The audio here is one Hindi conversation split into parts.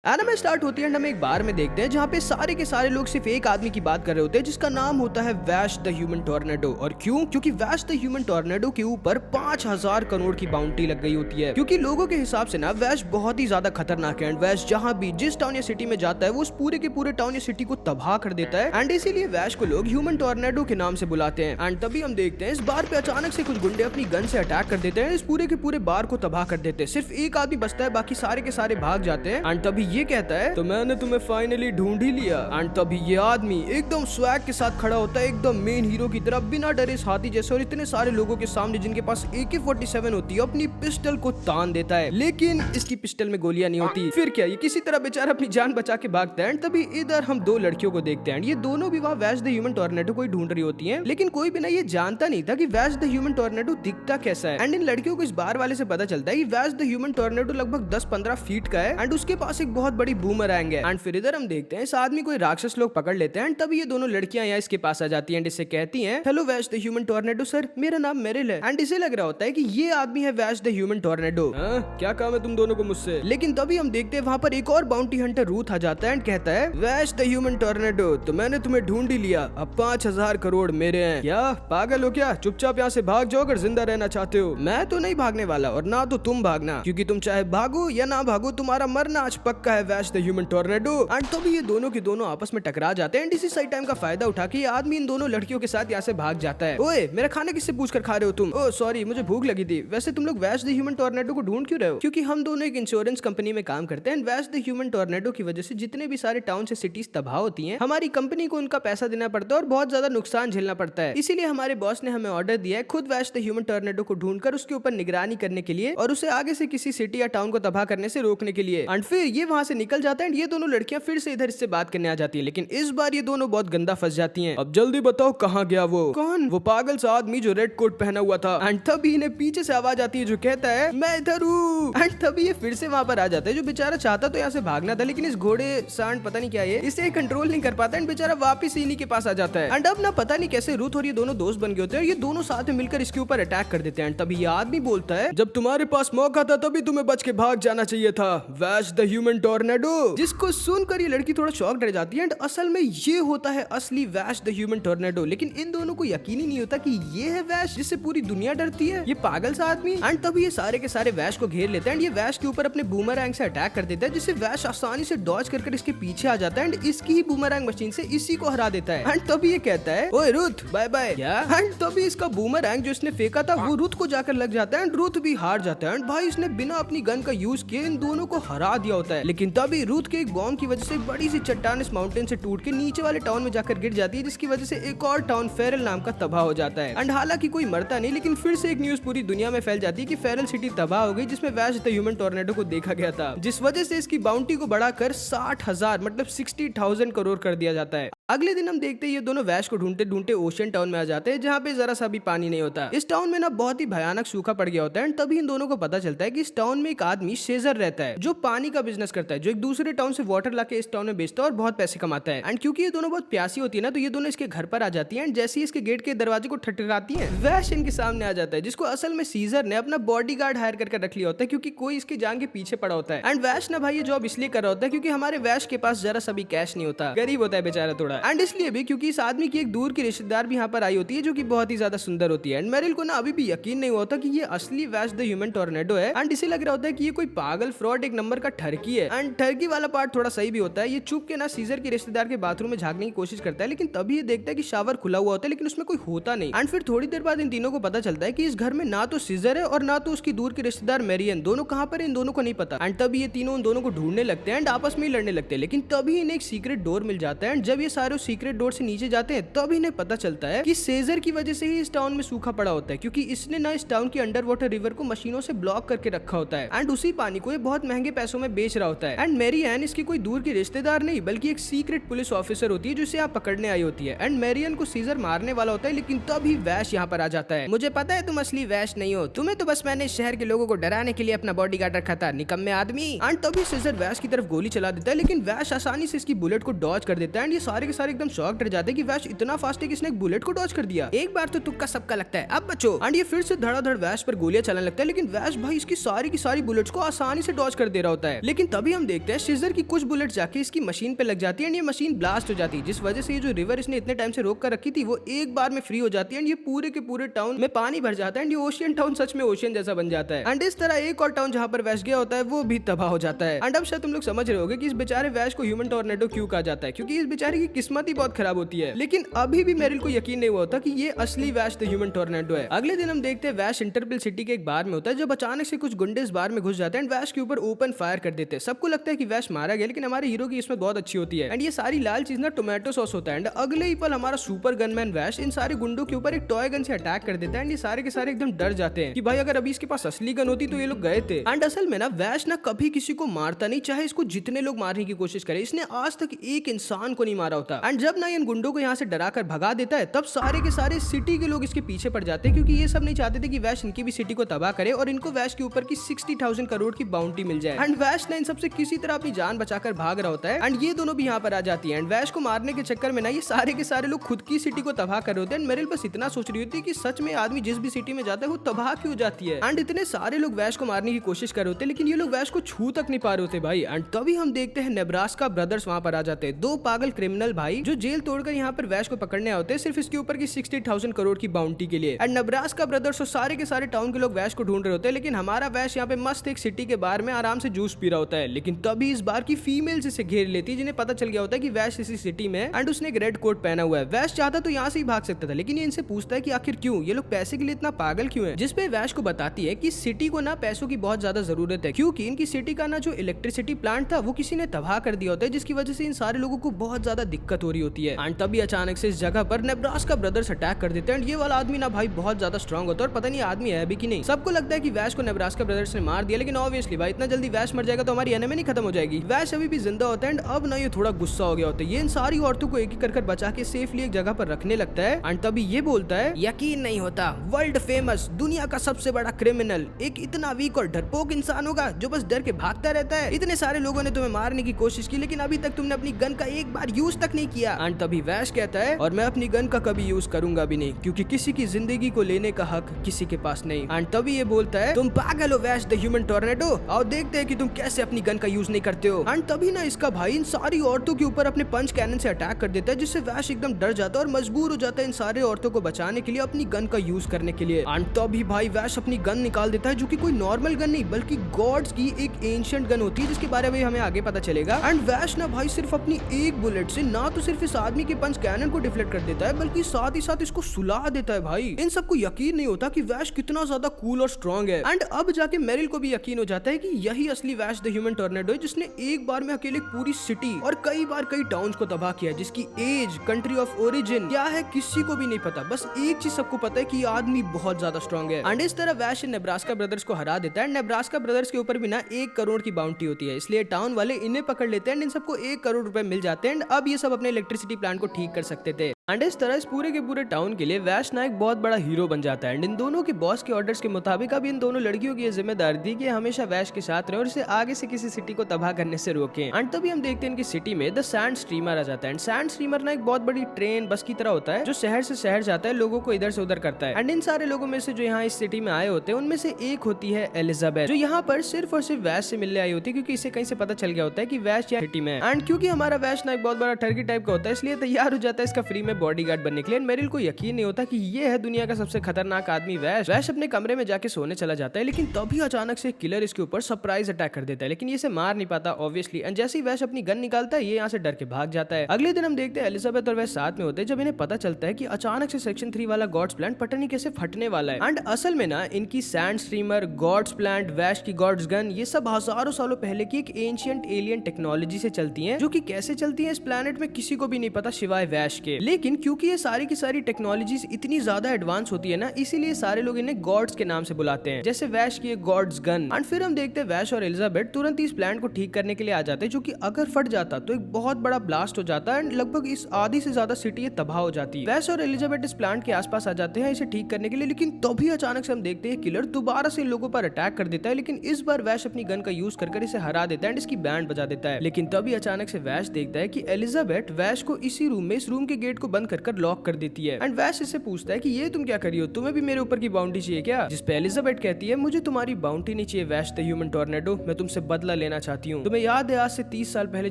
एनिमे स्टार्ट होती है एंड हम एक बार में देखते हैं जहाँ पे सारे के सारे लोग सिर्फ एक आदमी की बात कर रहे होते हैं जिसका नाम होता है वैश द ह्यूमन टॉर्नेडो। और क्यों? क्योंकि वैश द ह्यूमन टॉर्नेडो के ऊपर 5000 करोड़ की बाउंटी लग गई होती है। क्योंकि लोगों के हिसाब से ना वैश बहुत ही ज्यादा खतरनाक है एंड वैश जहाँ भी जिस टाउन या सिटी में जाता है वो उस पूरे के पूरे टाउन या सिटी को तबाह कर देता है एंड इसीलिए वैश को लोग ह्यूमन टॉर्नेडो के नाम से बुलाते हैं। एंड तभी हम देखते हैं इस बार पे अचानक से कुछ गुंडे अपनी गन से अटैक कर देते हैं, इस पूरे के पूरे बार को तबाह कर देते हैं। सिर्फ एक आदमी बचता है, बाकी सारे के सारे भाग जाते हैं एंड तभी ये कहता है तो मैंने तुम्हें फाइनली ढूंढ ही लिया। एंड तभी ये आदमी एकदम स्वैग के साथ खड़ा होता है, एकदम मेन हीरो की तरह, बिना डरे हाथी जैसे, और इतने सारे लोगों के सामने जिनके पास AK-47 होती है अपनी पिस्टल को तान देता है। लेकिन इसकी पिस्टल में गोलियां नहीं होती। फिर क्या, ये किसी तरह बेचारा अपनी जान बचा के भागता है। तभी इधर हम दो लड़कियों को देखते हैं, ये दोनों भी वहाँ वैश द ह्यूमन टॉर्नेडो को ही ढूंढ रही होती हैं, लेकिन कोई भी ना ये जानता नहीं था कि वैश द ह्यूमन टॉर्नेडो दिखता कैसा है। एंड इन लड़कियों को इस बार वाले से पता चलता है कि वैश द ह्यूमन टॉर्नेडो लगभग 10-15 फीट का है एंड उसके पास एक बहुत बड़ी बूमरैंग है। एंड फिर इधर हम देखते हैं इस आदमी को राक्षस लोग पकड़ लेते हैं। तभी ये दोनों लड़कियां यहाँ इसके पास आ जाती हैं, इससे कहती हैं hello Vaish the human tornado sir, मेरा नाम मेरिल है। एंड इसे लग रहा होता है कि ये आदमी है वैश द ह्यूमन टॉर्नेडो। क्या काम है तुम दोनों को मुझसे? लेकिन तभी हम देखते हैं वहाँ पर एक और बाउंटी हंटर रूथ आ जाता है एंड कहता है वैश द ह्यूमन टॉर्नेडो, तो मैंने तुम्हें ढूंढ ही लिया, अब 5000 करोड़ मेरे हैं। क्या पागल हो क्या? चुपचाप यहाँ से भाग जाओ अगर जिंदा रहना चाहते हो। मैं तो नहीं भागने वाला और ना तो तुम भागना, क्योंकि तुम चाहे भागो या ना भागो तुम्हारा मरना आज पक्का है वैश द ह्यूमन टॉर्नेडो। एंड तभी ये दोनों के दोनों आपस में टकरा जाते हैं। इसी सही टाइम का फायदा उठा के ये आदमी इन दोनों लड़कियों के साथ यहाँ से भाग जाता है। ओए मेरा खाना किससे पूछ कर खा रहे हो तुम? ओह सॉरी, मुझे भूख लगी थी। वैसे तुम लोग वैश द ह्यूमन टॉर्नेडो को ढूंढ क्यों रहे हो? क्योंकि हम दोनों एक इंश्योरेंस कंपनी में काम करते हैं। वैश द ह्यूमन टॉर्नेडो की वजह से जितने भी सारे टाउन से सिटीज तबाह होती हैं, हमारी कंपनी को उनका पैसा देना पड़ता है और बहुत ज्यादा नुकसान झेलना पड़ता है। इसीलिए हमारे बॉस ने हमें ऑर्डर दिया है खुद वैश द ह्यूमन टॉर्नेडो को ढूंढकर उसके ऊपर निगरानी करने के लिए और उसे आगे से किसी सिटी या टाउन को तबाह करने से रोकने के लिए। एंड फिर ये वहां से निकल जाता है। ये दोनों लड़कियां फिर से इधर इससे बात करने आ जाती है, लेकिन इस बार ये दोनों बहुत गंदा फंस जाती हैं। अब जल्दी बताओ कहाँ गया वो? कौन? वो पागल सा आदमी जो रेड कोट पहना हुआ था। एंड तभी इन्हें पीछे से आवाज आती है जो कहता है मैं इधर हूँ। एंड तभी ये फिर से वहाँ पर आ जाता है। जो बेचारा चाहता तो यहाँ से भागना था, लेकिन इस घोड़े सांड पता नहीं क्या है, इसे कंट्रोल नहीं कर पाता एंड बेचारा वापस इन्हीं के पास आ जाता है। एंड अब ना पता नहीं कैसे रूथ और ये दोनों दोस्त बन गए होते हैं, ये दोनों साथ में मिलकर इसके ऊपर अटैक कर देते हैं। तभी ये आदमी बोलता है जब तुम्हारे पास मौका था तभी तुम्हें बच के भाग जाना चाहिए था वैश द ह्यूमन टॉर्नेडो। जिसको सुनकर ये लड़की थोड़ा शॉक डर जाती है एंड असल में ये होता है असली वैश द ह्यूमन टॉर्नेडो। लेकिन इन दोनों को यकीन ही नहीं होता कि ये है वैश जिससे पूरी दुनिया डरती है, ये पागल सा आदमी। एंड तभी ये सारे के सारे वैश को घेर लेते हैं एंड ये वैश के ऊपर अपने बूमरैंग से अटैक कर देता है, जिससे वैश आसानी से डॉज कर इसके पीछे आ जाता है एंड इसकी ही बूमरैंग मशीन से इसी को हरा देता है। एंड तभी ये कहता है ओए रुथ बाय बाय। एंड तभी इसका बूमरैंग जो इसने फेंका था वो रुथ को जाकर लग जाता है एंड रुथ भी हार जाता है। एंड भाई इसने बिना अपनी गन का यूज किए इन दोनों को हरा दिया होता है। लेकिन तभी रुथ के एक बॉम्ब की वजह से बड़ी सी चट्टान इस माउंटेन से टूट के नीचे वाले टाउन में जाकर गिर जाती है, जिसकी वजह से एक और टाउन फेरल नाम का तबाह हो जाता है। एंड हालांकि कोई मरता नहीं, लेकिन फिर से एक न्यूज पूरी दुनिया में फैल जाती है कि फेरल सिटी तबाह हो गई जिसमें वैश द ह्यूमन टॉर्नेडो को देखा गया था, जिस वजह से इसकी बाउंटी को बढ़ाकर 60,000 मतलब 60,000 करोड़ कर दिया जाता है। अगले दिन हम देखते हैं ये दोनों वैश को ढूंढते ढूंढते ओशन टाउन में आ जाते हैं, जहाँ पे जरा सा भी पानी नहीं होता। इस टाउन में ना बहुत ही भयानक सूखा पड़ गया होता है। तभी इन दोनों को पता चलता है कि इस टाउन में एक आदमी शेजर रहता है जो पानी का बिजनेस करता है, जो एक दूसरे टाउन से वाटर लाके इस टाउन में बेचता है और बहुत पैसे कमाता है। एंड क्योंकि ये दोनों बहुत प्यासी होती है ना, तो ये दोनों इसके घर पर आ जाती है एंड जैसे ही इसके गेट के दरवाजे को ठटकाती है वैश इनके सामने आ जाता है, जिसको असल में सीजर ने अपना बॉडीगार्ड हायर करके रख लिया होता है, क्योंकि कोई इसकी जान के पीछे पड़ा होता है। एंड वैश ना भाई ये जॉब इसलिए कर रहा होता है क्योंकि हमारे वैश के पास जरा सा भी कैश नहीं होता, गरीब होता है बेचारा थोड़ा। एंड इसलिए भी क्योंकि इस आदमी की एक दूर की रिश्तेदार भी यहाँ पर आई होती है जो कि बहुत ही ज्यादा सुंदर होती है। एंड मेरिल को ना अभी भी यकीन नहीं होता कि ये असली वैश द ह्यूमन टॉर्नेडो है एंड इसे लग रहा होता है कि ये कोई पागल फ्रॉड एक नंबर का ठरकी है। एंड ठरकी वाला पार्ट थोड़ा सही भी होता है। ये चुप के ना सीजर के रिश्तेदार के बाथरूम में झांकने की कोशिश करता है, लेकिन तभी ये देखता है कि शावर खुला हुआ होता है लेकिन उसमें कोई होता नहीं। एंड फिर थोड़ी देर बाद इन तीनों को पता चलता है कि इस घर में ना तो सीजर है और ना तो उसकी दूर की रिश्तेदार मेरियन, दोनों कहाँ पर इन दोनों को नहीं पता। एंड तभी ये तीनों उन दोनों को ढूंढने लगते हैं एंड आपस में ही लड़ने लगते हैं। लेकिन तभी इन्हें एक सीक्रेट डोर मिल जाता है एंड जब ये सारे सीक्रेट डोर से नीचे जाते हैं तब इन्हें पता चलता है कि सीजर की वजह से ही इस टाउन में सूखा पड़ा होता है, क्योंकि इसने ना इस टाउन की अंडर वाटर रिवर को मशीनों से ब्लॉक करके रखा होता है एंड उसी पानी को ये बहुत महंगे पैसों में बेच रहा होता है। एंड मेरियन इसकी कोई दूर की रिश्तेदार नहीं बल्कि एक सीक्रेट पुलिस ऑफिसर होती है जो इसे यहाँ पकड़ने आई होती है। एंड मेरियन को सीजर मारने वाला होता है, लेकिन तभी वैश यहाँ पर आ जाता है। मुझे पता है तुम असली वैश नहीं हो, तुम्हें तो बस मैंने शहर के लोगों को डराने के लिए अपना बॉडीगार्ड रखा था, निकम्मे आदमी। एंड तभी सीजर वैश की तरफ गोली चला देता है, लेकिन वैश आसानी से इसकी बुलेट को डॉज कर देता है एंड ये सारे के सारे एकदम शॉक्ड रह जाते हैं कि वैश इतना फास्ट है कि इसने एक बुलेट को डॉज कर दिया। एक बार तो तुक्का सबका लगता है, अब बचो। एंड ये फिर से धड़ाधड़ वैश पर गोलियां चलाने लगता है, लेकिन वैश भाई इसकी सारी की सारी बुलेट्स को आसानी से डॉज कर दे रहा होता है। लेकिन तभी हम देखते हैं सीजर की कुछ बुलेट जाके इसकी मशीन पे लग जाती है एंड ये मशीन ब्लास्ट हो जाती है, जिस वजह से ये जो रिवर इसने इतने टाइम से रोक कर रखी थी वो एक बार में फ्री हो जाती है एंड ये पूरे के पूरे टाउन में पानी भर जाता है एंड ये ओशियन टाउन सच में ओशियन जैसा बन जाता है। एंड इस तरह एक और टाउन जहाँ पर वैश गया होता है वो भी तबाह हो जाता है। एंड अब शायद तुम लोग समझ रहे होगे कि इस बेचारे वैश को ह्यूमन टॉर्नेडो क्यों कहा जाता है, क्योंकि इस बेचारे की किस्मत ही बहुत खराब होती है। लेकिन अभी भी मेरिल को यकीन नहीं हुआ होता कि ये असली वैश द ह्यूमन टॉर्नेडो है। अगले दिन हम देखते हैं वैश इंटरपल सिटी के एक बार में होता है जब अचानक से कुछ गुंडे इस बार में घुस जाते हैं एंड वैश के ऊपर ओपन फायर कर देते हैं। सबको लगता है कि वैश मारा गया, लेकिन हमारे हीरो की इसमें बहुत अच्छी होती है एंड ये सारी लाल चीज ना टोमेटो सॉस होता है। एंड अगले ही पल हमारा सुपर गनमैन वैश इन सारे गुंडों के ऊपर एक टॉय गन से अटैक कर देता है एंड ये सारे के सारे एकदम डर जाते हैं कि भाई अगर अभी इसके पास असली गन होती तो ये लोग गए थे। एंड असल में ना वैश ना कभी किसी को मारता नहीं, चाहे इसको जितने लोग मारने की कोशिश करे, इसने आज तक एक इंसान को नहीं मारा होता। एंड जब ना इन गुंडों को यहाँ से डरा कर भगा देता है तब सारे के सारे सिटी के लोग इसके पीछे पड़ जाते हैं, क्योंकि ये सब नहीं चाहते थे कि वैश इनकी भी सिटी को तबाह करे और इनको वैश के ऊपर की 60,000 करोड़ की बाउंटी मिल जाए। एंड वैश ना इन सबसे किसी तरह अपनी जान बचाकर भाग रहा होता है एंड ये दोनों भी यहाँ पर आ जाती है। एंड वैश को मारने के चक्कर में ना ये सारे के सारे लोग खुद की सिटी को तबाह कर रहे होते हैं। मेरिल बस इतना सोच रही होती है कि सच में आदमी जिस भी सिटी में जाता है वो तबाह क्यों जाती है। एंड इतने सारे लोग वैश को मारने की कोशिश कर रहे होते हैं, लेकिन ये लोग वैश को छू तक नहीं पा रहे होते भाई। एंड तभी हम देखते हैं नेब्रास्का ब्रदर्स वहां पर आ जाते हैं, दो पागल क्रिमिनल भाई जो जेल तोड़कर यहाँ पर वैश को पकड़ने आते हैं सिर्फ इसके ऊपर की 60,000 करोड़ की बाउंटी के लिए। एंड नेब्रास्का ब्रदर्स और सारे के सारे टाउन के लोग वैश को ढूंढ रहे होते हैं, लेकिन हमारा वैश यहाँ पे मस्त एक सिटी के बाहर में आराम से जूस पी रहा होता है। लेकिन तभी इस बार की फीमेल्स इसे घेर लेती है, जिन्हें पता चल गया होता है कि वैश इसी सिटी में एंड उसने एक रेड कोट पहना हुआ है। वैश चाहता तो यहाँ से ही भाग सकता था, लेकिन ये इनसे पूछता है कि आखिर क्यों, ये लोग पैसे के लिए इतना पागल क्यों है। जिसपे वैश को बताती है कि सिटी को ना पैसों की बहुत ज्यादा जरूरत है, क्योंकि इनकी सिटी का ना जो इलेक्ट्रिसिटी प्लांट था वो किसी ने तबाह कर दिया होता है, जिसकी वजह से इन सारे लोगों को बहुत ज्यादा दिक्कत हो रही होती है। एंड तभी अचानक से इस जगह पर नेब्रास्का ब्रदर्स अटैक कर देते हैं एंड ये वाला आदमी ना भाई बहुत ज्यादा स्ट्रांग होता है और पता नहीं आदमी है भी कि नहीं। सबको लगता है कि वैश को नेब्रास्का ब्रदर्स ने मार दिया, लेकिन ऑब्वियसली भाई इतना जल्दी वैश मर जाएगा तो हमारी एनिमी नहीं खत्म हो जाएगी। वैश अभी भी जिंदा होता है एंड अब ना ये थोड़ा गुस्सा हो गया होता है, ये इन सारी औरतों को एक एक कर बचा के सेफली एक जगह पर रखने लगता है। एंड तभी ये बोलता है यकीन नहीं होता, वर्ल्ड फेमस दुनिया का सबसे बड़ा क्रिमिनल एक इतना वीक और डरपोक इंसान होगा जो बस डर के भागता रहता है। इतने सारे लोगों ने तुम्हें मारने की कोशिश की, लेकिन अभी तक तुमने अपनी गन का एक बार यूज तक नहीं किया। एंड तभी वैश कहता है और मैं अपनी गन का कभी यूज करूंगा भी नहीं, क्योंकि किसी की जिंदगी को लेने का हक किसी के पास नहीं। एंड तभी ये बोलता है तुम पागल हो वैश द ह्यूमन टॉर्नेडो, और देखते हैं कि तुम कैसे अपनी गन का यूज नहीं करते हो। एंड तभी ना इसका भाई इन सारी औरतों के ऊपर अपने पंच कैनन से अटैक कर देता है, जिससे वैश एकदम डर जाता है और मजबूर हो जाता है इन सारे औरतों को बचाने के लिए अपनी गन का यूज करने के लिए। एंड तभी भाई वैश अपनी गन निकाल देता है, जो कि कोई नॉर्मल गन नहीं बल्कि गॉड्स की एक एंशिएंट गन होती है, जिसके बारे में हमें आगे पता चलेगा। एंड वैश ना भाई सिर्फ अपनी एक बुलेट से ना तो सिर्फ इस आदमी के पंच कैनन को डिफ्लेक्ट कर देता है, बल्कि साथ ही साथ इसको सुला देता है। भाई इन सबको यकीन नहीं होता कि वैश कितना ज्यादा कूल और स्ट्रांग है। एंड अब जाके मेरिल को भी यकीन हो जाता है कि यही असली वैश द ह्यूमन टॉर्नेडो है, जिसने एक बार में अकेले पूरी सिटी और कई बार कई टाउन्स को तबाह किया, जिसकी एज, कंट्री ऑफ ओरिजिन क्या है किसी को भी नहीं पता। बस एक चीज सबको पता है कि ये आदमी बहुत ज्यादा स्ट्रांग है। एंड इस तरह वैश नेब्रास्का ब्रदर्स को हरा देता है। नेब्रास्का ब्रदर्स के ऊपर भी ना 1 करोड़ की बाउंटी होती है, इसलिए टाउन वाले इन्हें पकड़ लेते हैं। इन सबको 1 करोड़ रुपए मिल जाते हैं। अब ये सब अपने इलेक्ट्रिसिटी प्लांट को ठीक कर सकते थे। एंड इस तरह इस पूरे के पूरे टाउन के लिए वैश नायक बहुत बड़ा हीरो बन जाता है। एंड इन दोनों के बॉस के ऑर्डर्स के मुताबिक अब इन दोनों लड़कियों की ये जिम्मेदारी थी कि हमेशा वैश के साथ रहे और इसे आगे से किसी सिटी को तबाह करने से रोकें। एंड तभी हम देखते हैं इनकी सिटी में द सैंड स्ट्रीमर आ जाता है। एंड सैंड स्ट्रीमर ना एक बहुत बड़ी ट्रेन बस की तरह होता है, जो शहर से शहर जाता है, लोगों को इधर से उधर करता है। एंड इन सारे लोगों में से जो यहाँ इस सिटी में आए होते हैं उनमें से एक होती है एलिजाबेथ, जो यहाँ पर सिर्फ और सिर्फ वैश से मिलने आई होती है, क्योंकि इसे कहीं से पता चल गया होता है कि वैश यहाँ सिटी में है। एंड क्योंकि हमारा वैश ना एक बहुत बड़ा ठरकी टाइप का होता है, इसलिए तैयार हो जाता है इसका फ्री में बॉडीगार्ड बनने के लिए। मेरिल को यकीन नहीं होता कि ये है दुनिया का सबसे खतरनाक आदमी वैश। वैश अपने कमरे में जाके सोने चला जाता है, लेकिन तभी अचानक से किलर इसके ऊपर सरप्राइज अटैक कर देता है, लेकिन ये इसे मार नहीं पाता ऑब्वियसली। एंड जैसे ही वैश अपनी गन निकालता है ये यहाँ से डर के भाग जाता है। अगले दिन हम देखते हैं एलिजाबेथ और वैश साथ में होते हैं, जब इन्हें पता चलता है कि अचानक से सेक्शन 3 वाला गॉड्स प्लांट पता नहीं कैसे फटने वाला है। एंड असल में ना इनकी सैंड स्ट्रीमर, गॉड्स प्लांट, वैश की गॉड्स गन, ये सब हजारों सालों पहले की एक एंशिएंट एलियन टेक्नोलॉजी से चलती हैं, जो कि कैसे चलती हैं इस प्लैनेट में किसी को भी नहीं पता सिवाय वैश के। लेकिन लेकिन क्योंकि ये सारी की सारी टेक्नोलॉजीज इतनी ज्यादा एडवांस होती है ना, इसीलिए सारे लोग इन्हें गॉड्स के नाम से बुलाते हैं, जैसे वैश की गॉड्स गन। एंड फिर हम देखते हैं वैश और एलिजाबेथ तुरंत इस प्लांट को ठीक करने के लिए आ जाते हैं, जो कि अगर फट जाता तो एक बहुत बड़ा ब्लास्ट हो जाता है एंड लगभग इस आधी से ज्यादा सिटी तबाह हो जाती है। वैश और एलिजाबेथ इस प्लांट के आसपास आ जाते हैं इसे ठीक करने के लिए, लेकिन तभी अचानक से हम देखते हैं किलर दोबारा से इन लोगों पर अटैक कर देता है, लेकिन इस बार वैश अपनी गन का यूज कर इसे हरा देता है एंड इसकी बैंड बजा देता है। लेकिन तभी अचानक से वैश देखता है कि एलिजाबेथ वैश को इसी रूम में इस रूम के गेट को बंद कर लॉक कर देती है एंड वैश इससे पूछता है कि ये तुम क्या करी हो, तुम्हें भी मेरे ऊपर की बाउंड्री चाहिए क्या? जिस पे एलिजाबेथ कहती है मुझे तुम्हारी बाउंड्री नहीं चाहिए वैश द ह्यूमन टॉर्नेडो, मैं तुमसे बदला लेना चाहती हूँ। तुम्हें याद है आज से 30 साल पहले